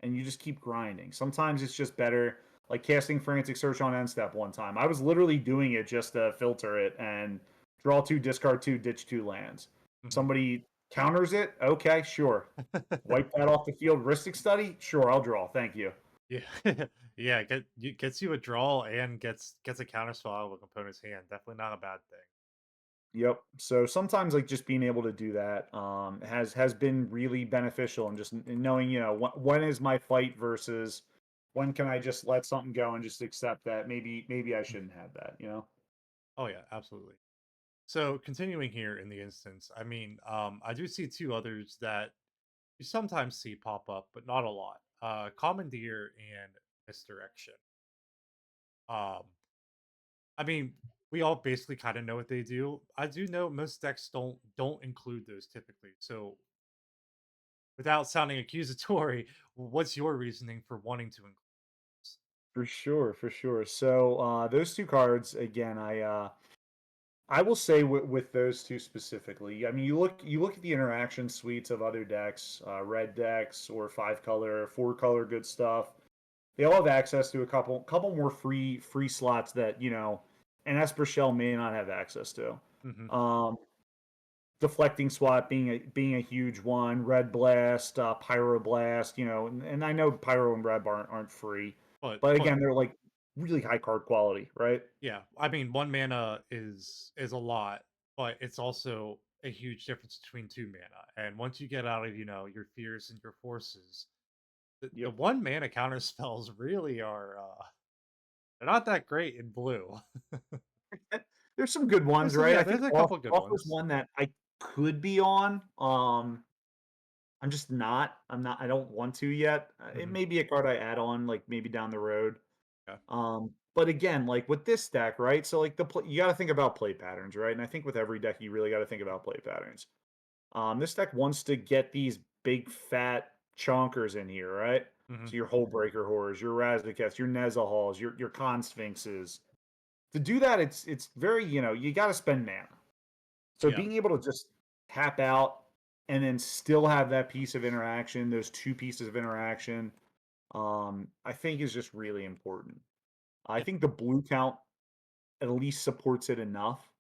and you just keep grinding. Sometimes it's just better, like casting Frantic Search on end step one time. I was literally doing it just to filter it and draw 2, discard 2, ditch 2 lands. Hmm. Somebody counters it. Okay, sure. Wipe that off the field. Ristic Study? Sure, I'll draw. Thank you. Yeah. Yeah. Gets you a draw and gets a counter spell out of a component's hand. Definitely not a bad thing. Yep. So sometimes like just being able to do that has been really beneficial and just knowing, when is my fight versus when can I just let something go and just accept that maybe I shouldn't have that, you know? Oh yeah, absolutely. So continuing here in the instance, I mean, I do see two others that you sometimes see pop up, but not a lot. Commandeer and Misdirection. Um, I mean, we all basically kind of know what they do. I do know most decks don't include those typically. So without sounding accusatory, what's your reasoning for wanting to include this? For sure, for sure. So those 2 cards again, I will say with those two specifically. I mean, you look at the interaction suites of other decks, red decks or 5 color, 4 color, good stuff. They all have access to a couple more free slots that an Esper Shell may not have access to. Hmm. Um, Deflecting Swat being a huge one, Red Blast, Pyroblast, and I know Pyro and Red aren't free, but But again they're like really high card quality, right? yeah, I mean, 1 mana is a lot, but it's also a huge difference between 2 mana. And once you get out of your fears and your forces, the Yep. 1 mana counter spells really are they're not that great in blue. There's some good ones, right? I think There's a couple good off was ones. one that I could be on. I'm just not. I'm not. I don't want to yet. It Hmm. may be a card I add on, like maybe down the road. Okay. But again, like with this deck, right? So like you got to think about play patterns, right? And I think with every deck, you really got to think about play patterns. This deck wants to get these big fat chonkers in here, right? Hmm. So your Hull Breaker Horrors, your Razakets, your Nezahals, your Con Sphinxes. To do that, it's very you got to spend mana. So Yeah. being able to just tap out and then still have that piece of interaction, those 2 pieces of interaction, I think is just really important. I Yeah, think the blue count at least supports it enough,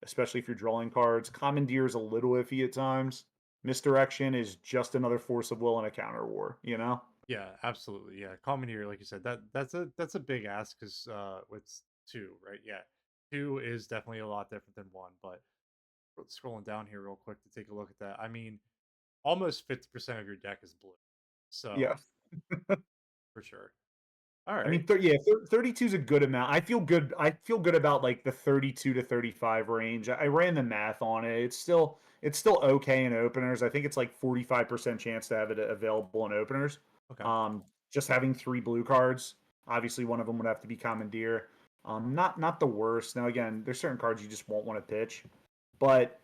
especially if you're drawing cards. Commandeer is a little iffy at times. Misdirection is just another force of will in a counter war, you know? yeah, absolutely. Yeah, commandeer, like you said, that's a big ask because with two, right? Yeah, two is definitely a lot different than one. But scrolling down here real quick to take a look at that, I mean, almost 50% of your deck is blue, Yeah. so for sure. All I right. mean, 32 is a good amount. I feel good about like the 32 to 35 range. I ran the math on it. It's still okay in openers. I think it's like 45% chance to have it available in openers. Okay. Um, just having three blue cards. Obviously, one of them would have to be Commandeer. Not the worst. Now again, there's certain cards you just won't want to pitch, but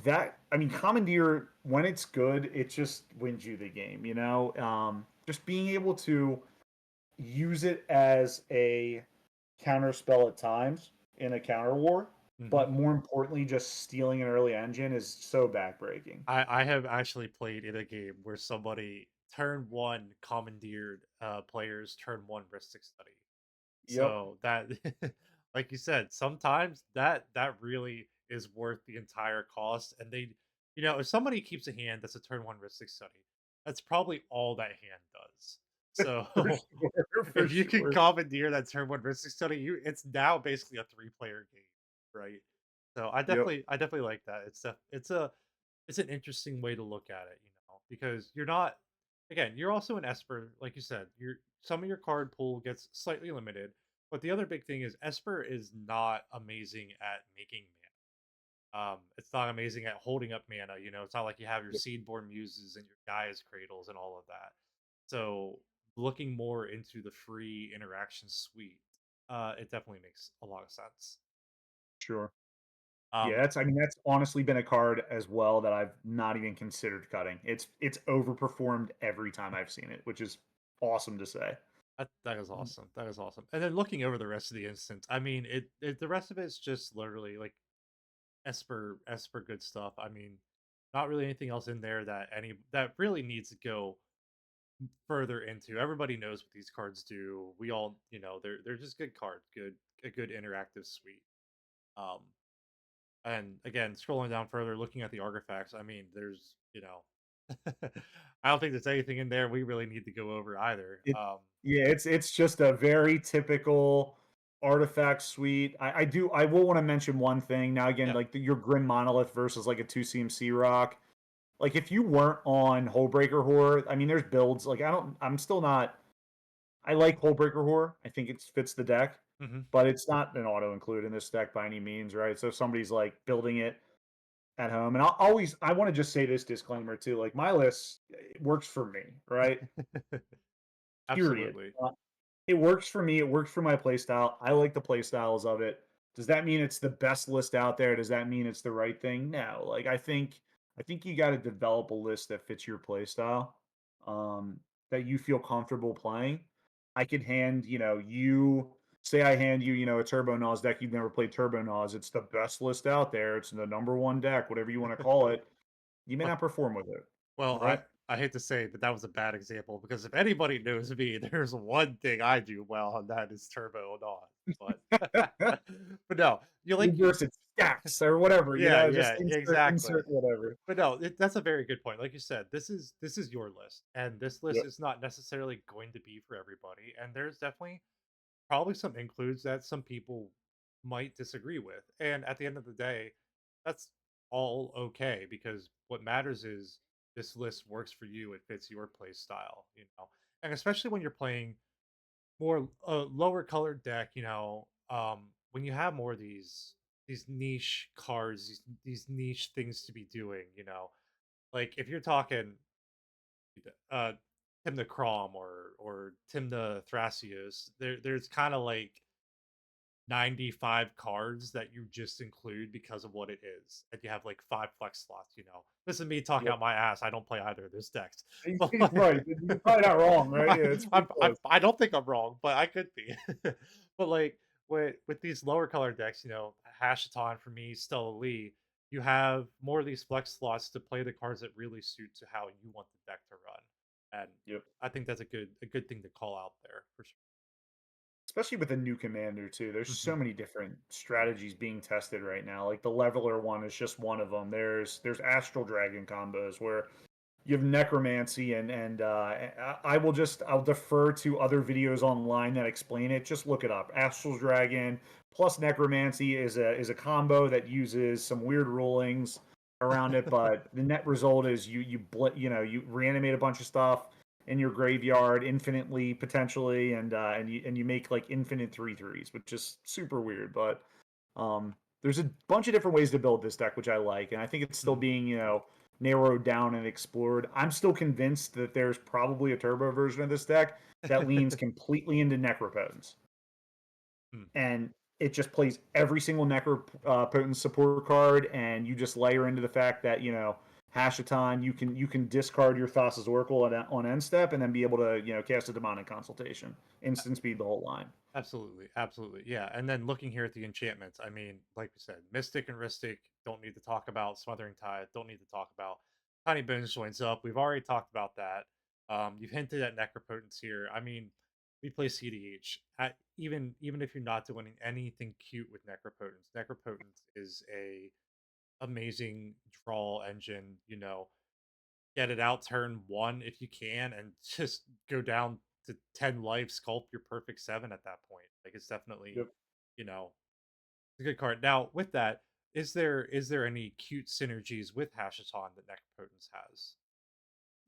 I mean, Commandeer when it's good, it just wins you the game. Just being able to use it as a counter spell at times in a counter war, hmm but more importantly, just stealing an early engine is so backbreaking. I have actually played in a game where somebody turn one commandeered players turn one Ristic Study. Yep, So that, like you said, sometimes that really is worth the entire cost. And if somebody keeps a hand that's a turn one Ristic Study, that's probably all that hand does. for So sure, for if you can sure. commandeer that turn one Ristic Study, it's now basically a three-player game, right? So Yep, I definitely like that. It's an interesting way to look at it, because you're not again, you're also an Esper, like you said, some of your card pool gets slightly limited, but the other big thing is Esper is not amazing at making mana. It's not amazing at holding up mana, it's not like you have your yep, Seedborn Muses and your Gaia's Cradles and all of that. So looking more into the free interaction suite, it definitely makes a lot of sense. sure. Yeah, Um, that's honestly been a card as well that I've not even considered cutting. It's overperformed every time I've seen it, which is awesome to say. that is awesome. That is awesome. And then looking over the rest of the instance, I mean, the rest of it's just literally like Esper good stuff. I mean, not really anything else in there that really needs to go further into. Everybody knows what these cards do. We all, they're just good cards, a good interactive suite. Um, and again, scrolling down further, looking at the artifacts, I mean, I don't think there's anything in there we really need to go over either. It Yeah, it's just a very typical artifact suite. I will want to mention one thing. Now again, Yeah. like your Grim Monolith versus like a 2 CMC rock. Like if you weren't on Hullbreaker Horror, I mean there's builds like I'm still not I like Hullbreaker Horror. I think it fits the deck, hmm but it's not an auto include in this deck by any means, right? So if somebody's like building it at home, and I want to just say this disclaimer too, like my list it works for me, right? Period. Absolutely. It works for me. It works for my playstyle. I like the playstyles of it. Does that mean it's the best list out there? Does that mean it's the right thing? No. Like I think you got to develop a list that fits your playstyle, that you feel comfortable playing. I could hand, you say I hand you, a Turbo Naz deck. You've never played Turbo Naz. It's the best list out there. It's the number one deck, whatever you want to call it. You may not perform with it, Well, right? I hate to say, but that was a bad example because if anybody knows me, there's one thing I do well, and that is turbo not. But but no, you like Reverse it stacks or whatever, yeah, just yeah, insert exactly. whatever. But no, that's a very good point. Like you said, this is your list, and this list Yep, is not necessarily going to be for everybody. And there's definitely probably some includes that some people might disagree with. And at the end of the day, that's all okay because what matters is this list works for you, it fits your play style. And especially when you're playing more lower colored deck, when you have more of these niche cards, these niche things to be doing. Like if you're talking uh Tim the Crom or Tim the Thrasios, there's kind of like 95 cards that you just include because of what it is. And you have like 5 flex slots. This is me talking yep. out my ass. I don't play either of those decks. But Right, you're probably not wrong, right? Yeah, it's pretty close. I don't think I'm wrong, but I could be. But like with these lower color decks, Hashaton for me, Stella Lee, you have more of these flex slots to play the cards that really suit to how you want the deck to run. And Yep. I think that's a good thing to call out there for sure. especially with a new commander too. There's so Mhm. many different strategies being tested right now. Like the leveler one is just one of them. There's astral dragon combos where you have necromancy I'll defer to other videos online that explain it. Just look it up. Astral dragon plus necromancy is a combo that uses some weird rulings around it, but the net result is you reanimate a bunch of stuff in your graveyard infinitely potentially, and you make like infinite three threes, which is super weird. But there's a bunch of different ways to build this deck, which I like, and I think it's still Mhm. being narrowed down and explored. I'm still convinced that there's probably a turbo version of this deck that leans completely into Necropotence, Mm. and it just plays every single Necropotence support card, and you just layer into the fact that Hashaton, you can discard your Thassa's Oracle on end step, and then be able to cast a Demonic Consultation, instant speed the whole line. Absolutely, absolutely, yeah, and then looking here at the enchantments, I mean, like we said, Mystic and Ristic, don't need to talk about. Smothering Tide, don't need to talk about. Tiny Bones joins up, we've already talked about that. You've hinted at Necropotence here. I mean, we play CDH. Even if you're not doing anything cute with Necropotence, Necropotence is a amazing draw engine, get it out turn 1 if you can, and just go down to 10 life, sculpt your perfect 7 at that point. Like, it's definitely, Yep. you know, it's a good card. Now, with that, is there any cute synergies with Hashaton that Necropotence has?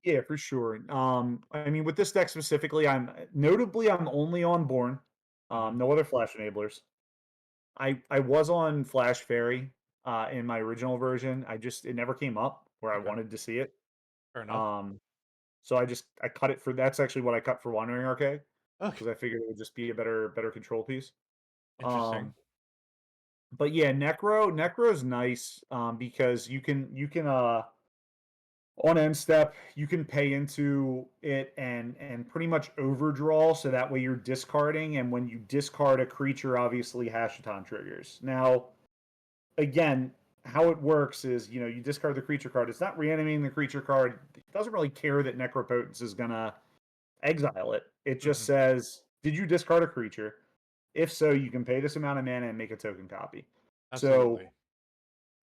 Yeah, for sure. I mean, with this deck specifically, I'm only on Born. Mhm. No other Flash enablers. I was on Flash Fairy in my original version. It never came up where I Okay, wanted to see it. fair enough. Um, so I cut it for that's actually what I cut for Wandering Arcade Okay, because I figured it would just be a better control piece. interesting. Um, but yeah, Necro's nice because you can on end step, you can pay into it and pretty much overdraw, so that way you're discarding, and when you discard a creature, obviously Hashaton triggers. Now, again, how it works is, you discard the creature card. It's not reanimating the creature card. It doesn't really care that Necropotence is gonna exile it. It just Mhm. says, did you discard a creature? If so, you can pay this amount of mana and make a token copy. So Absolutely.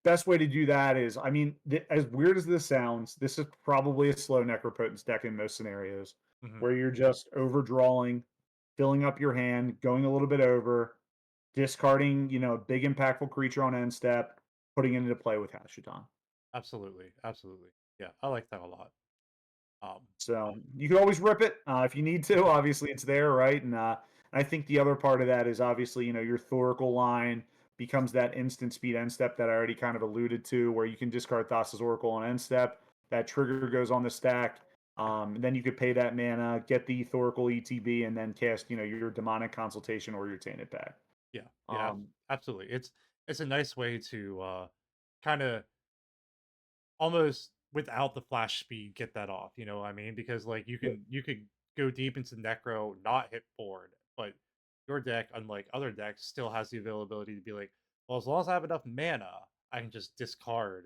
best way to do that is, I mean, as weird as this sounds, this is probably a slow Necropotence deck in most scenarios, Mhm. where you're just overdrawing, filling up your hand, going a little bit over, discarding, a big impactful creature on end step, putting it into play with Hashiton. Absolutely, absolutely. Yeah, I like that a lot. Um, So you can always rip it if you need to. Obviously, it's there, right? And I think the other part of that is obviously, your Thoracle line becomes that instant speed end step that I already kind of alluded to, where you can discard Thassa's Oracle on end step. That trigger goes on the stack. And then you could pay that mana, get the Thoracle ETB, and then cast, your Demonic Consultation or your Tainted Pact. yeah, yeah, Um, absolutely. It's a nice way to kind of almost without the flash speed get that off, you know what I mean? Because like you could go deep into necro, not hit forward, but your deck, unlike other decks, still has the availability to be like, well, as long as I have enough mana, I can just discard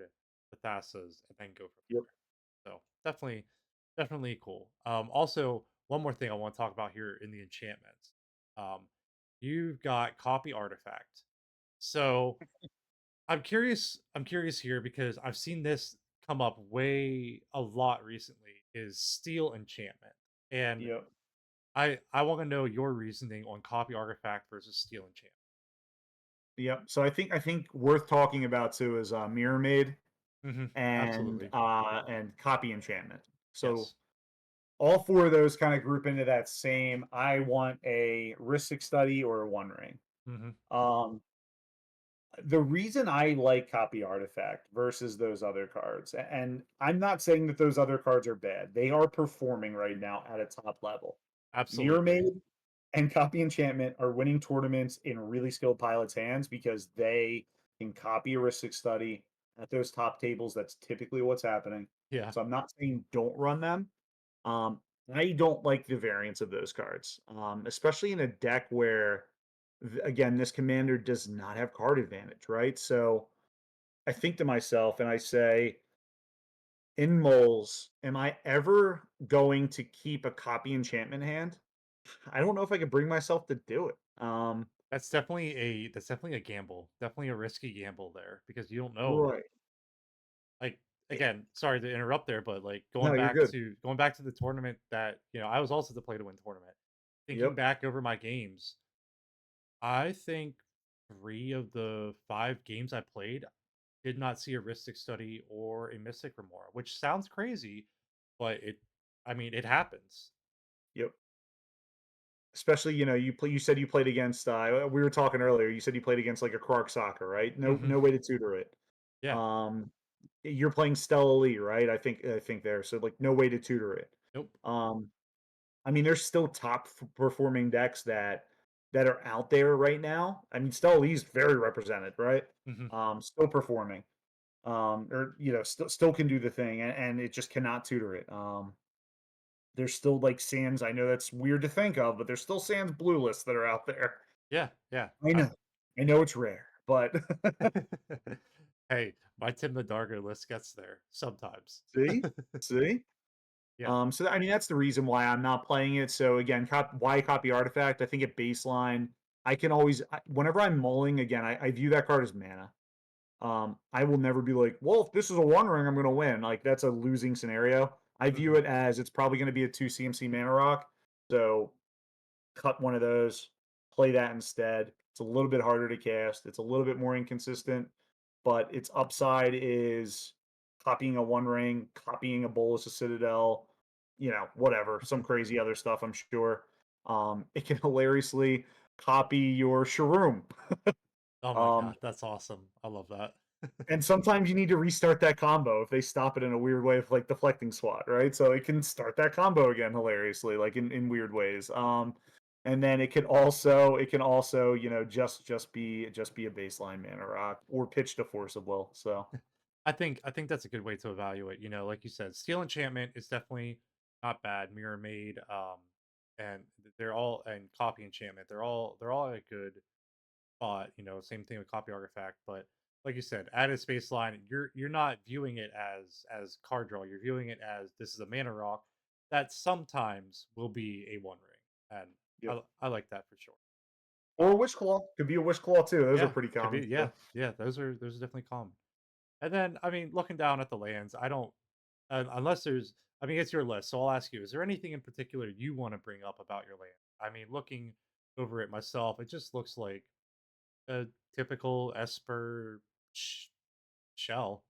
the Thassas and then go from yep, there. So definitely cool. Also, one more thing I want to talk about here in the enchantments. Um, you've got copy artifact. So I'm curious here because I've seen this come up way a lot recently is steel enchantment. And yep, I want to know your reasoning on copy artifact versus steel enchantment. yep. So I think worth talking about too is Mirror Maid and Absolutely. Copy Enchantment. So Yes. all four of those kind of group into that same, I want a Ristic Study or a One Ring. hmm Um, the reason I like Copy Artifact versus those other cards, and I'm not saying that those other cards are bad, they are performing right now at a top level. Mirror Absolutely. Maid and Copy Enchantment are winning tournaments in really skilled pilots' hands because they can copy a Ristic Study at those top tables. That's typically what's happening. Yeah. So I'm not saying don't run them. Um, I don't like the variance of those cards, especially in a deck where, again, this commander does not have card advantage, right? So I think to myself and I say, in Moles, am I ever going to keep a copy enchantment hand? I don't know if I could bring myself to do it. Um, that's definitely a gamble. Definitely a risky gamble there because you don't know. right. Like Eh, again, sorry to interrupt there, but like no, you're good. going back to the tournament that I was also the play to win tournament. Thinking Yep. back over my games, I think 3 of the 5 games I played did not see a Rhystic Study or a Mystic Remora, which sounds crazy, but I mean, it happens. Yep. Especially, you said you played against, we were talking earlier, you said you played against, like, a Quark Soccer, right? Hmm. No way to tutor it. Yeah. Um, you're playing Stella Lee, right? I think there, so, like, no way to tutor it. Nope. Um, I mean, there's still top performing decks that are out there right now. I mean, Stella Lee's very represented, right? Hmm. Still performing, or, still can do the thing, and it just cannot tutor it. There's still, like, Sans, I know that's weird to think of, but there's still Sans blue lists that are out there. Yeah. Yeah. I know. I know it's rare, but Hey, my Tim the Dargo list gets there sometimes. see? See? Yeah. So, I mean, that's the reason why I'm not playing it. So again, why copy Artifact? I think at baseline, I can always whenever I'm mulling again, I view that card as mana. I will never be like, well, if this is a one ring, I'm going to win. Like that's a losing scenario. I view Hmm. it as it's probably going to be a two CMC mana rock. So cut one of those, play that instead. It's a little bit harder to cast. It's a little bit more inconsistent, but its upside is copying a one ring, copying a Bolus of Citadel, whatever, some crazy other stuff, I'm sure. It can hilariously copy your Shirom. Oh my Um, god, that's awesome. I love that. and sometimes you need to restart that combo if they stop it in a weird way of like deflecting SWAT, right? So it can start that combo again hilariously, like in weird ways. And then it can also, just be a baseline mana rock or pitch to force of will. So I think that's a good way to evaluate. Like you said, Steel Enchantment is definitely not bad. Mirror Maid, and they're all and Copy Enchantment. They're all a good spot. Same thing with Copy Artifact. But like you said, at its baseline, you're not viewing it as card draw. You're viewing it as this is a mana rock that sometimes will be a one ring, and yep. I like that for sure. Or a Um, wish claw. Could be a wish claw too. Those are yeah, pretty could common be. Yeah, too. yeah. Those are definitely common. And then, I mean, looking down at the lands, I don't unless there's. I mean, it's your list, so I'll ask you: is there anything in particular you want to bring up about your land? I mean, looking over it myself, it just looks like a typical Esper sh- shell.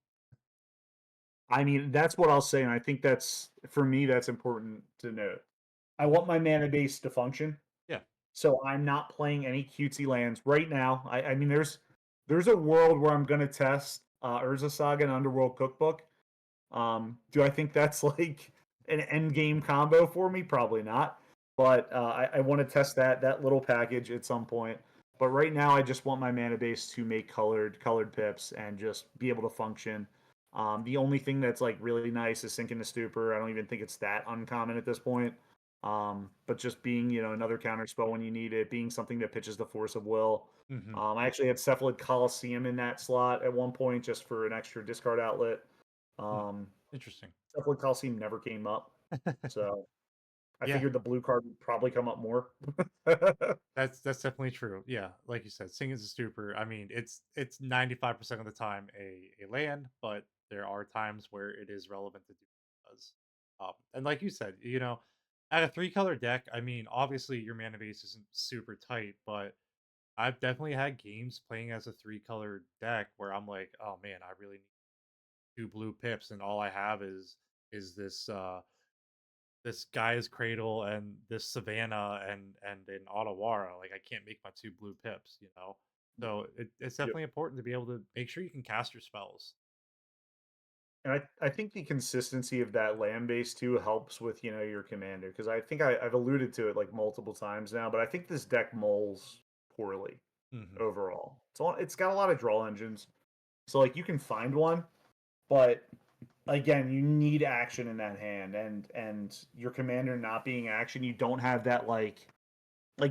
I mean, that's what I'll say, and I think that's for me, that's important to note. I want my mana base to function. Yeah. So I'm not playing any cutesy lands right now. I mean, there's a world where I'm gonna test Urza Saga and Underworld Cookbook. Do I think that's like an end game combo for me? Probably not. But I want to test that little package at some point. But right now, I just want my mana base to make colored pips and just be able to function. The only thing that's like really nice is Sink into Stupor. I don't even think it's that uncommon at this point. But just being another counter spell when you need it, being something that pitches the Force of Will. Hmm. I actually had Cephalid Coliseum in that slot at one point just for an extra discard outlet. Um, Interesting. Cephalid Coliseum never came up, so I Yeah, figured the blue card would probably come up more. that's definitely true. Yeah, like you said, Sing is a stupor. I mean, it's 95% of the time a land, but there are times where it is relevant to do what it does. And like you said, at a 3 color deck, I mean, obviously your mana base isn't super tight, but I've definitely had games playing as a 3 color deck where I'm like, oh man, I really need 2 blue pips, and all I have is this Gaia's Cradle and this Savannah and an Otawara. Like I can't make my 2 blue pips. So it's Yep. definitely important to be able to make sure you can cast your spells. And I think the consistency of that land base too helps with your commander because I think I've alluded to it like multiple times now, but I think this deck molds poorly Hmm. overall. It's got a lot of draw engines, so like you can find one, but again, you need action in that hand, and your commander not being action, you don't have that like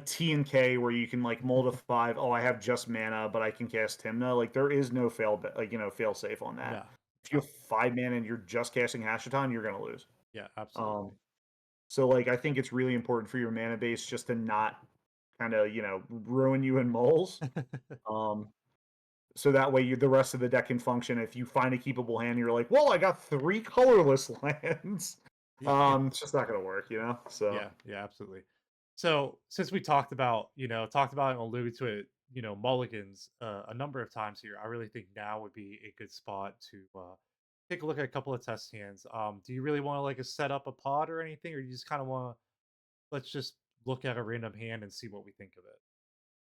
T and K where you can like mold a 5. Oh, I have just mana, but I can cast Timna. Like there is no fail safe on that. No, If you no, have 5 mana and you're just casting Hashaton, you're gonna lose. yeah, Um, absolutely. so like I think it's really important for your mana base just to not. kind of ruin you in moles. Um, so that way the rest of the deck can function. If you find a keepable hand, you're like, well, I got three colorless lands. Yeah, It's just not gonna work. So yeah, yeah, absolutely. So since we talked about, talked about and alluded to it, mulligans a number of times here, I really think now would be a good spot to take a look at a couple of test hands. Do you really want to like set up a pod or anything, or you just kind of want to let's just look at a random hand and see what we think of it?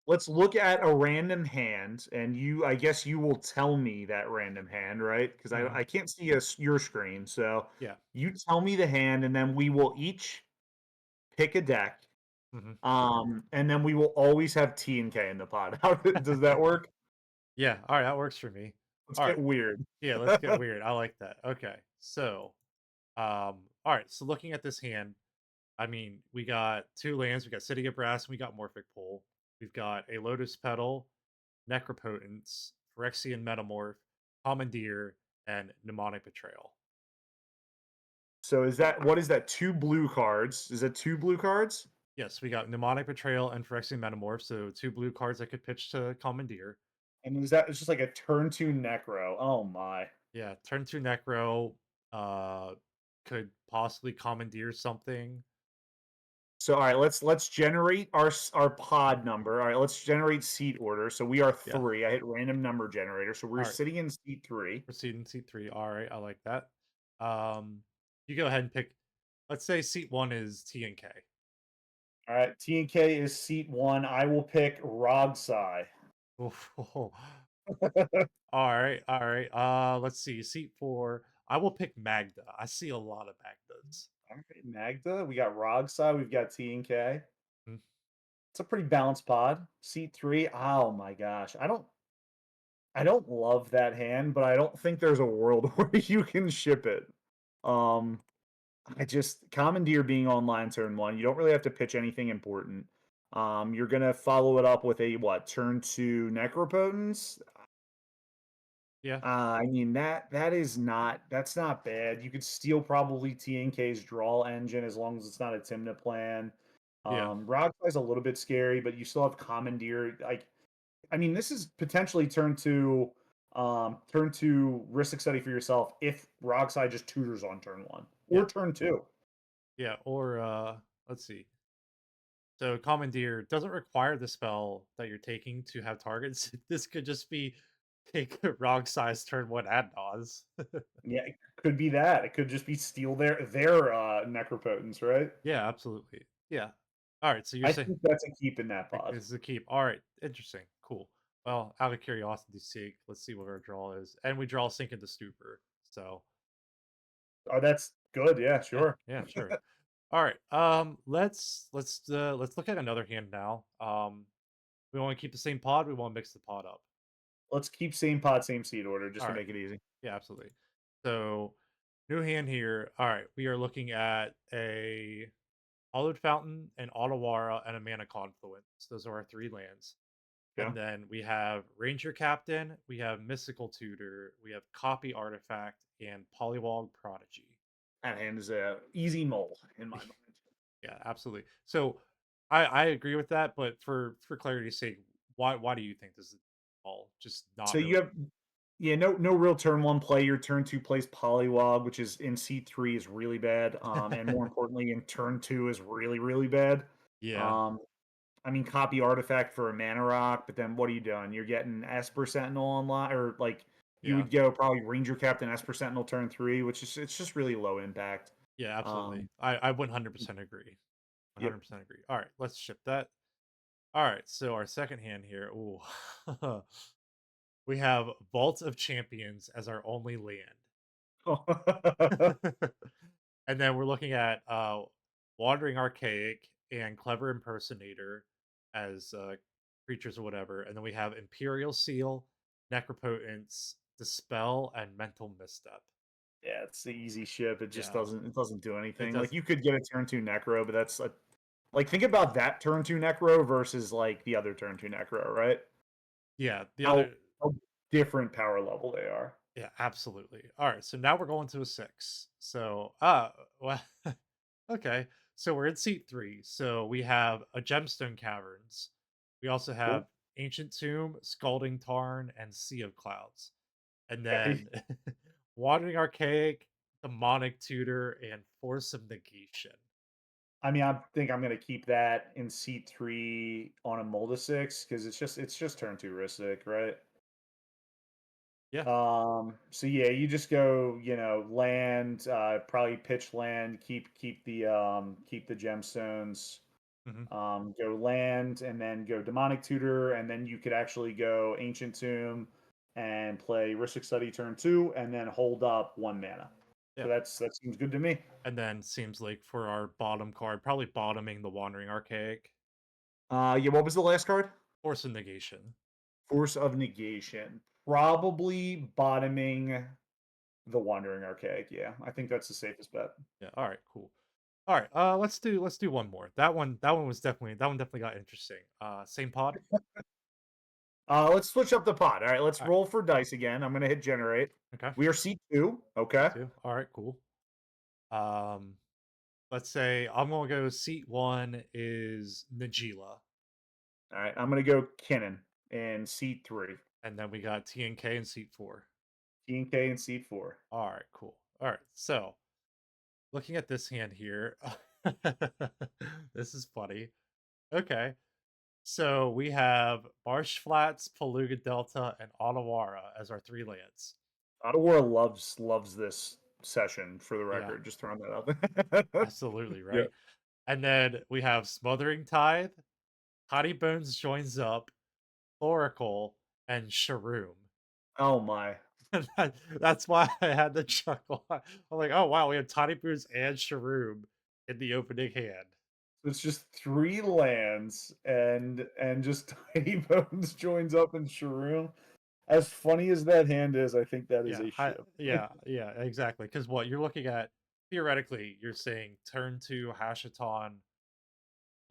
let's look at a random hand, and I guess you will tell me that random hand, right? Because I Hmm. I can't see your screen, so Yeah. you tell me the hand, and then we will each pick a deck. Hmm. And then we will always have T and K in the pod. How does that work? Yeah. All right, that works for me. Let's All get right. weird. Yeah, let's get weird. I like that. Okay. So, all right. So looking at this hand, I mean, we got two lands. We got City of Brass. And we got Morphic Pole. We've got a Lotus Petal, Necropotence, Phyrexian Metamorph, Commandeer, and Mnemonic Betrayal. So what is that? Two blue cards. Is that two blue cards? Yes, we got Mnemonic Betrayal and Phyrexian Metamorph. So two blue cards that could pitch to Commandeer. And is that it's just like a turn two necro? Oh my. Yeah, turn two Necro. Uh, could possibly Commandeer something. So all right, let's generate our pod number. All right, let's generate seat order. So we are Yeah. three. I hit random number generator. So we're All right. sitting in seat three. Proceed in seat three. All right, I like that. You go ahead and pick. Let's say seat one is T and K. All right, T and K is seat one. I will pick Rogsai. All right, all right. Let's see. Seat four. I will pick Magda. I see a lot of Magdas. All right, Magda. We got Rogsai. We've got T and K. Mm. It's a pretty balanced pod. Seat three. Oh my gosh. I don't love that hand, but I don't think there's a world where you can ship it. Um I just Commandeer being online turn one, you don't really have to pitch anything important. You're gonna follow it up with a what, turn two Necropotence? Yeah, I mean that's not bad. You could steal probably TNK's draw engine as long as it's not a Tymna plan. yeah, Rockfly's a little bit scary, but you still have Commandeer. Like, I mean, this is potentially turn to risk study for yourself if Rockside just tutors on turn one yeah, or turn two. yeah. Or let's see. So Commandeer doesn't require the spell that you're taking to have targets. This could just be take a wrong size turn one ad nauseam. Yeah, it could be that. It could just be steal their Necropotence, right? Yeah, absolutely. Yeah. All right. So you're I saying think that's a keep in that like, pod. this is a keep. All right. Interesting. Cool. Well, out of curiosity's sake, let's see what our draw is. And we draw Sink into Stupor. So Oh, that's good. Yeah, yeah, sure. yeah, sure. All right. Let's look at another hand now. We want to keep the same pod. We want to mix the pod up. Let's keep same pod, same seed order just All to right. make it easy. Yeah, absolutely. So new hand here. All right. We are looking at a Hollowed Fountain, an Otawara, and a Mana Confluence. Those are our three lands. Yeah. And then we have Ranger Captain, we have Mystical Tutor, we have Copy Artifact, and Polywog Prodigy. That hand is a easy mole in my mind. Yeah, absolutely. So I agree with that, but for clarity's sake, why do you think this is all just So not you really? have yeah, no real turn one play. Your turn two plays Polywog, which is in seat three is really bad. And more importantly, in turn two is really, really bad. Yeah, Um, I mean, copy artifact for a mana rock, but then what are you doing? You're getting Esper Sentinel online, or like you yeah, would go probably Ranger Captain Esper Sentinel turn three, which is it's just really low impact. yeah, absolutely. Um, I 100% agree. yep. 100% agree. All right, let's ship that. All right, so our second hand here. Ooh. We have Vault of Champions as our only land. And then we're looking at Wandering Archaic and Clever Impersonator as creatures or whatever. And then we have Imperial Seal, Necropotence, Dispel, and Mental Misstep. Yeah, it's the easy ship. It just Yeah, doesn't do it anything. Like doesn't. you could get a turn two Necro, but like think about that turn two Necro versus like the other turn two Necro, right? Yeah, the How other. how different power level they are. Yeah, absolutely. All right, so now we're going to a six. So, well, Okay. So we're in seat 3. So we have a Gemstone Caverns. We also have Cool. Ancient Tomb, Scalding Tarn, and Sea of Clouds. And Okay. then Wandering Archaic, Demonic Tutor, and Force of Negation. I mean, I think I'm gonna keep that in C3 on a Moldasix because it's just turn 2 Ristic, right? Yeah. So yeah, you just go, land, probably pitch land, keep the gemstones, Hmm. go land, and then go demonic tutor, and then you could actually go ancient tomb and play Ristic Study turn 2, and then hold up 1 mana. So Yeah. that seems good to me. And then seems like for our bottom card, probably bottoming the Wandering Archaic, Yeah, what was the last card? Force of Negation. Force of Negation. Probably bottoming the Wandering Archaic. Yeah, I think that's the safest bet. Yeah. All right. Cool. All right. Let's do one more. That one definitely got interesting. Same pod. Let's switch up the pot. All right, let's All right. roll for dice again. I'm gonna hit generate. Okay. We are C2. Me Okay. too. All right. Cool. Um, let's say I'm gonna go seat 1 is Najila, All right, I'm gonna go Kinnan in C3. and then we got TNK in seat 4. TNK in C4. All right. Cool. All right. So looking at this hand here, this is funny. Okay. So we have Marsh Flats, Paluga Delta, and Otawara as our 3 lands. Ottawa loves this session for the Yeah, record. Just throwing that out there. absolutely, Yeah. right? And then we have Smothering Tithe, Toddy Bones joins up, Oracle, and Shirom. Oh my. That's why I had the chuckle. I'm like, oh wow, we have Toddy Bones and Shirom in the opening hand. It's just 3 lands and just Tiny Bones joins up in Sharoom. As funny as that hand is, I think that is Yeah, a ship. yeah, exactly. Because what you're looking at theoretically, you're saying turn two Hashaton.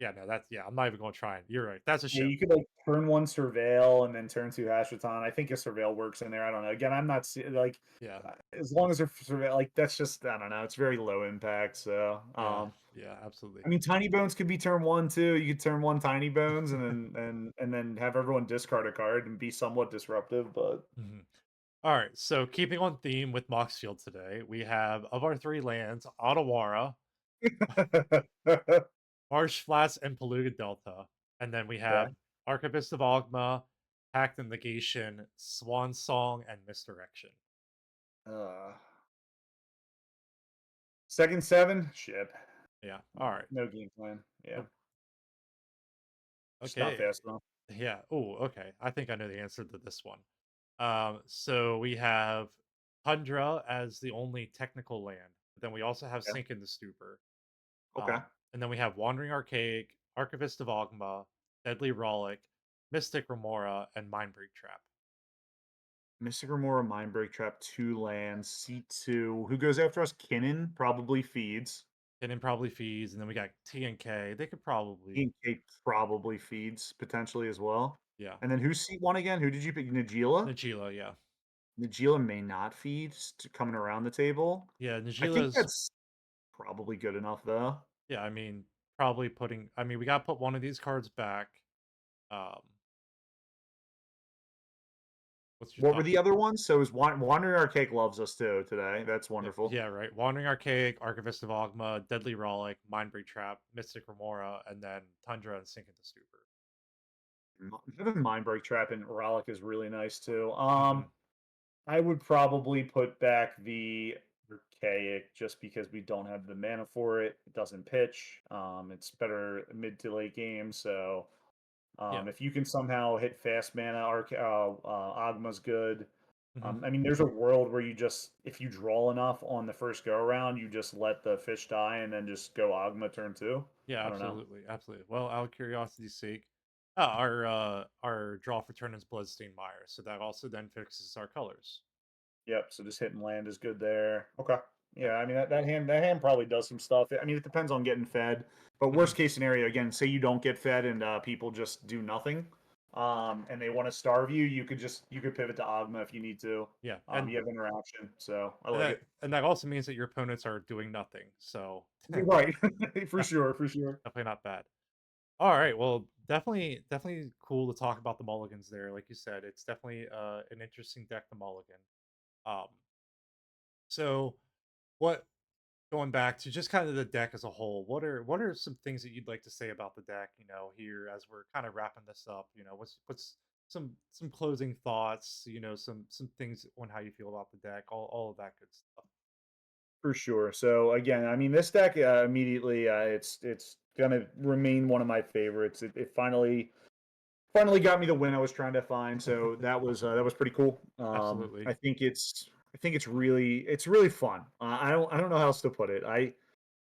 Yeah, no, that's yeah. I'm not even going to try. You're right. That's a Yeah, ship. you could like turn 1 Surveil and then turn 2 Hashaton. I think a Surveil works in there. I don't know. Again, I'm not like Yeah, as long as they're Surveil, like that's just I don't know. It's very low impact. So, yeah, yeah. Absolutely. I mean, Tiny Bones could be turn 1 too. You could turn 1 Tiny Bones and then have everyone discard a card and be somewhat disruptive. But Mhm. All right. So keeping on theme with Moxfield today, we have of our 3 lands, Otawara, Marsh Flats, and Paluga Delta, and then we yeah. have Archivist of Ogma, Pact and Negation, Swan Song, and Misdirection. Uh, second 7 ship. Yeah. All right. No game plan. Yeah, just not Okay. fast enough. Yeah. Oh, okay. I think I know the answer to this one. So we have Tundra as the only technical land. But then we also have Yeah. Sink in the Stupor. Okay. And then we have Wandering Archaic, Archivist of Ogma, Deadly Rollick, Mystic Remora, and Mindbreak Trap. Mystic Remora, Mindbreak Trap, 2 lands, C2. Who goes after us? Kinnan probably feeds. And then probably fees, and then we got TNK. They could probably, Inkcake probably feeds potentially as well. yeah. And then who's C1 again? Who did you pick? Najila? Najila, yeah. Najila may not feed coming around the table. Yeah, I think Najila's, that's probably good enough though. yeah, I mean, probably putting, I mean, we got to put one of these cards back. Um, what's your What were thought? the other ones? So is Wandering Archaic loves us too today. That's wonderful. Yeah, right. Wandering Archaic, Archivist of Ogma, Deadly Rollick, Mindbreak Trap, Mystic Remora, and then Tundra and Sink into Stupor. Having Mindbreak Trap and Rollick is really nice too. Hmm. I would probably put back the Archaic just because we don't have the mana for it. It doesn't pitch. It's better mid to late game. So Yeah. if you can somehow hit fast mana, Agma's good. Hmm. I mean, there's a world where you just, if you draw enough on the first go around, you just let the fish die and then just go Agma turn 2. Yeah, I don't know. absolutely, absolutely. Well, out of curiosity's sake, our draw for turn is Bloodstained Mire, so that also then fixes our colors. Yep. So just hitting land is good there. Okay. Yep. Yeah. I mean that hand probably does some stuff. I mean it depends on getting fed. But Hmm. worst case scenario, again, say you don't get fed and people just do nothing. and they want to starve you, you could pivot to Ogma if you need to. Yeah, You have interaction, so I and like that it. and that also means that your opponents are doing nothing. So You're right, for def- sure, for sure. definitely not bad. All right, well, definitely cool to talk about the mulligans there. Like you said, it's definitely an interesting deck, the mulligan. Um, so what going back to just kind of the deck as a whole, what are some things that you'd like to say about the deck, here as we're kind of wrapping this up, what's some closing thoughts, some things on how you feel about the deck, all of that good stuff. For sure. So again, I mean, this deck immediately, it's gonna remain one of my favorites. It finally got me the win I was trying to find. So that was pretty cool. Absolutely. I think it's really fun. I don't know how else to put it. I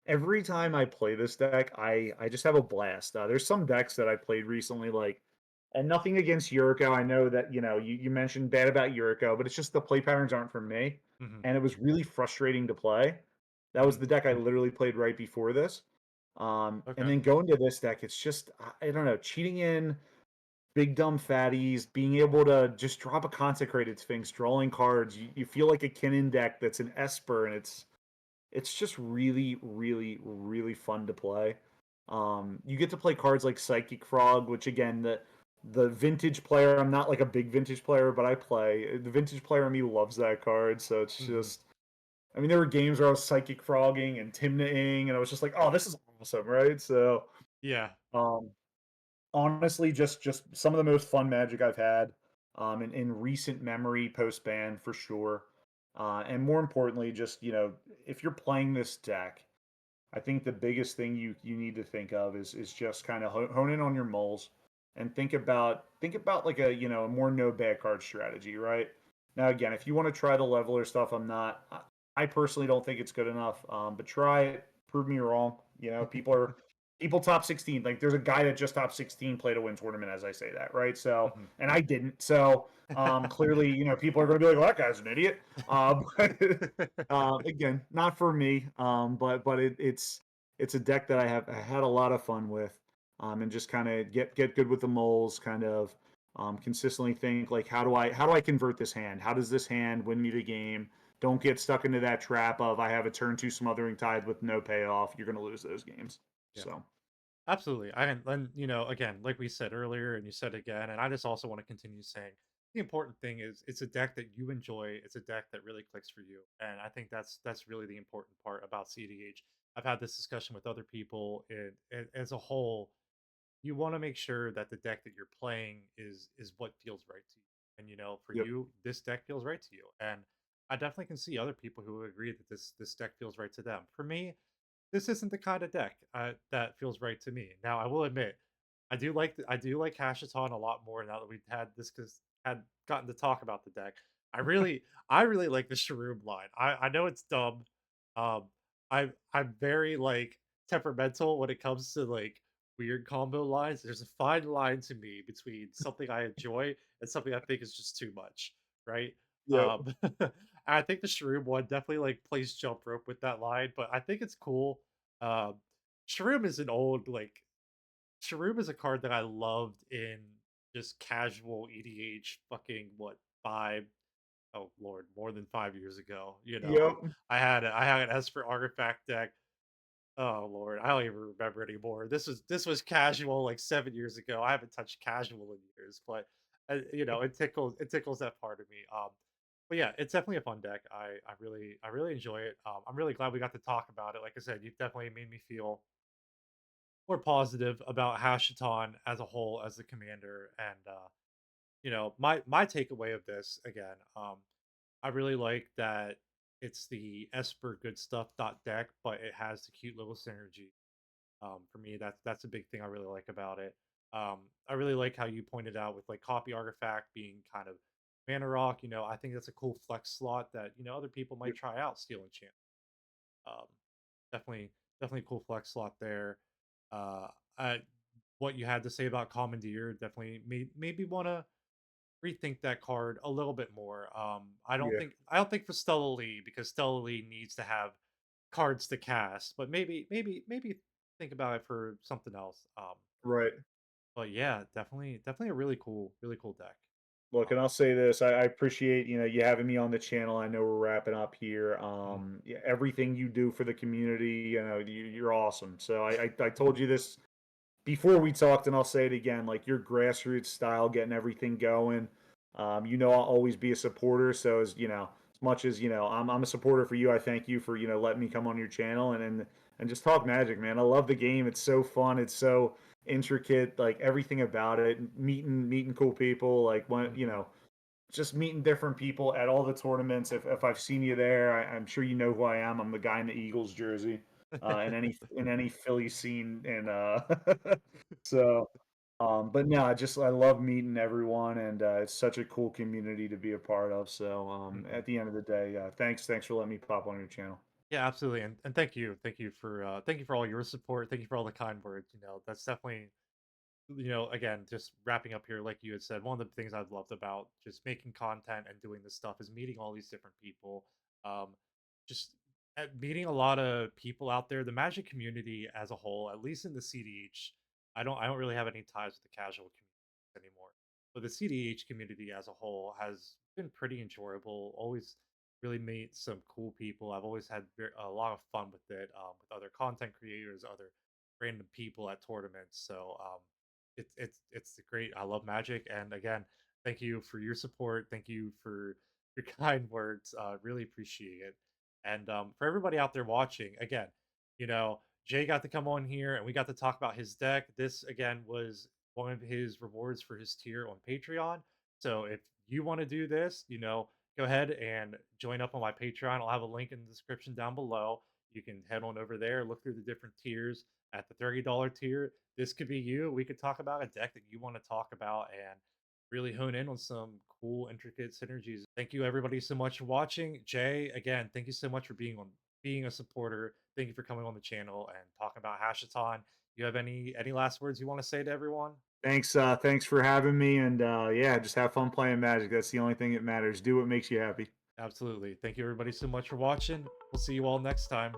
Every time I play this deck, I just have a blast. There's some decks that I played recently, like, and nothing against Yuriko. I know that you mentioned bad about Yuriko, but it's just the play patterns aren't for me, Hmm. and it was really frustrating to play. That was Hmm. the deck I literally played right before this. And Okay. then going to this deck, it's just I don't know, cheating in big dumb fatties, being able to just drop a consecrated sphinx, drawing cards. You feel like a Kinnan deck that's an Esper, and it's just really, really, really fun to play. You get to play cards like Psychic Frog, which again, the vintage player, I'm not like a big vintage player, but I play. The vintage player in me loves that card, so it's Hmm. just I mean, there were games where I was Psychic Frogging and Timnaing, and I was just like, "Oh, this is awesome!" Right? So, Yeah. um, honestly, just some of the most fun Magic I've had, in recent memory, post ban for sure. And more importantly, just if you're playing this deck, I think the biggest thing you need to think of is just kind of hone in on your moles and think about like a a more no bad card strategy, right? Now again, if you want to try the leveler stuff, I personally don't think it's good enough. But try it, prove me wrong. People top 16. Like there's a guy that just top 16 play to win tournament as I say that, right? So Hmm. and I didn't. So clearly, people are going to be like, well, that guy's an idiot. But again, not for me. But it's a deck that I had a lot of fun with, and just kind of get good with the moles, kind of consistently think like how do I convert this hand? How does this hand win me the game? Don't get stuck into that trap of I have a turn two smothering tide with no payoff. You're going to lose those games. Yeah. So Absolutely. And again, like we said earlier, and you said again, and I just also want to continue saying the important thing is it's a deck that you enjoy. It's a deck that really clicks for you, and I think that's really the important part about CDH. I've had this discussion with other people, and as a whole, you want to make sure that the deck that you're playing is what feels right to you. And for yep, you, this deck feels right to you. And I definitely can see other people who agree that this deck feels right to them. For me, this isn't the kind of deck that feels right to me. Now, I will admit, I do like Hashaton a lot more now that we've had this because had gotten to talk about the deck. I really like the Shirom line. I know it's dumb. Um, I'm very like temperamental when it comes to like weird combo lines. There's a fine line to me between something I enjoy and something I think is just too much, right? yep, I think the Shroom one definitely like plays jump rope with that line, but I think it's cool. Um, Shroom is an old like Shroom is a card that I loved in just casual EDH fucking what 5 oh lord, more than 5 years ago. yep, I had an Esper artifact deck. Oh lord, I don't even remember anymore. This was casual like 7 years ago. I haven't touched casual in years, but it tickles that part of me. But yeah, it's definitely a fun deck. I really enjoy it. I'm really glad we got to talk about it. Like I said, you've definitely made me feel more positive about Hashaton as a whole as the commander. And my takeaway of this again, I really like that it's the Esper good stuff dot deck, but it has the cute little synergy. For me, that's a big thing I really like about it. I really like how you pointed out with like copy artifact being kind of mana rock. I think that's a cool flex slot that other people might yep, try out stealing chance. Um, definitely, definitely cool flex slot there. Uh, I, what you had to say about commandeer definitely made me want to rethink that card a little bit more. yeah, I don't think for Stella Lee because Stella Lee needs to have cards to cast, but maybe think about it for something else. right. But yeah, definitely a really cool deck. Look, and I'll say this: I appreciate you having me on the channel. I know we're wrapping up here. Mhm. Yeah, everything you do for the community, you're awesome. So I told you this before we talked, and I'll say it again, like your grassroots style, getting everything going. I'll always be a supporter. So as much as I'm a supporter for you. I thank you for letting me come on your channel and just talk Magic, man. I love the game. It's so fun. It's so intricate. Like everything about it. Meeting cool people. Like when Mhm. just meeting different people at all the tournaments. If I've seen you there, I'm sure you know who I am. I'm the guy in the Eagles jersey, in any Philly scene, and so. But no, I love meeting everyone, and it's such a cool community to be a part of. So Mhm. at the end of the day, thanks for letting me pop on your channel. Yeah, absolutely, and thank you for all your support. Thank you for all the kind words. You know, that's definitely again, just wrapping up here, like you had said, one of the things I've loved about just making content and doing this stuff is meeting all these different people. Um, just meeting a lot of people out there, the Magic community as a whole, at least in the CDH. I don't really have any ties with the casual community anymore, but the CDH community as a whole has been pretty enjoyable. Always really meet some cool people. I've always had a lot of fun with it, with other content creators, other random people at tournaments. So it's great. I love Magic, and again, thank you for your support. Thank you for your kind words. Really appreciate it. And for everybody out there watching, again, Jay got to come on here, and we got to talk about his deck. This again was one of his rewards for his tier on Patreon. So if you want to do this, go ahead and join up on my Patreon. I'll have a link in the description down below. You can head on over there, look through the different tiers. At the $30 tier, this could be you. We could talk about a deck that you want to talk about and really hone in on some cool, intricate synergies. Thank you, everybody, so much for watching. Jay, again, thank you so much for being a supporter. Thank you for coming on the channel and talking about Hashaton. You have any last words you want to say to everyone? Thanks for having me, and yeah, just have fun playing Magic. That's the only thing that matters. Do what makes you happy. Absolutely. Thank you, everybody, so much for watching. We'll see you all next time.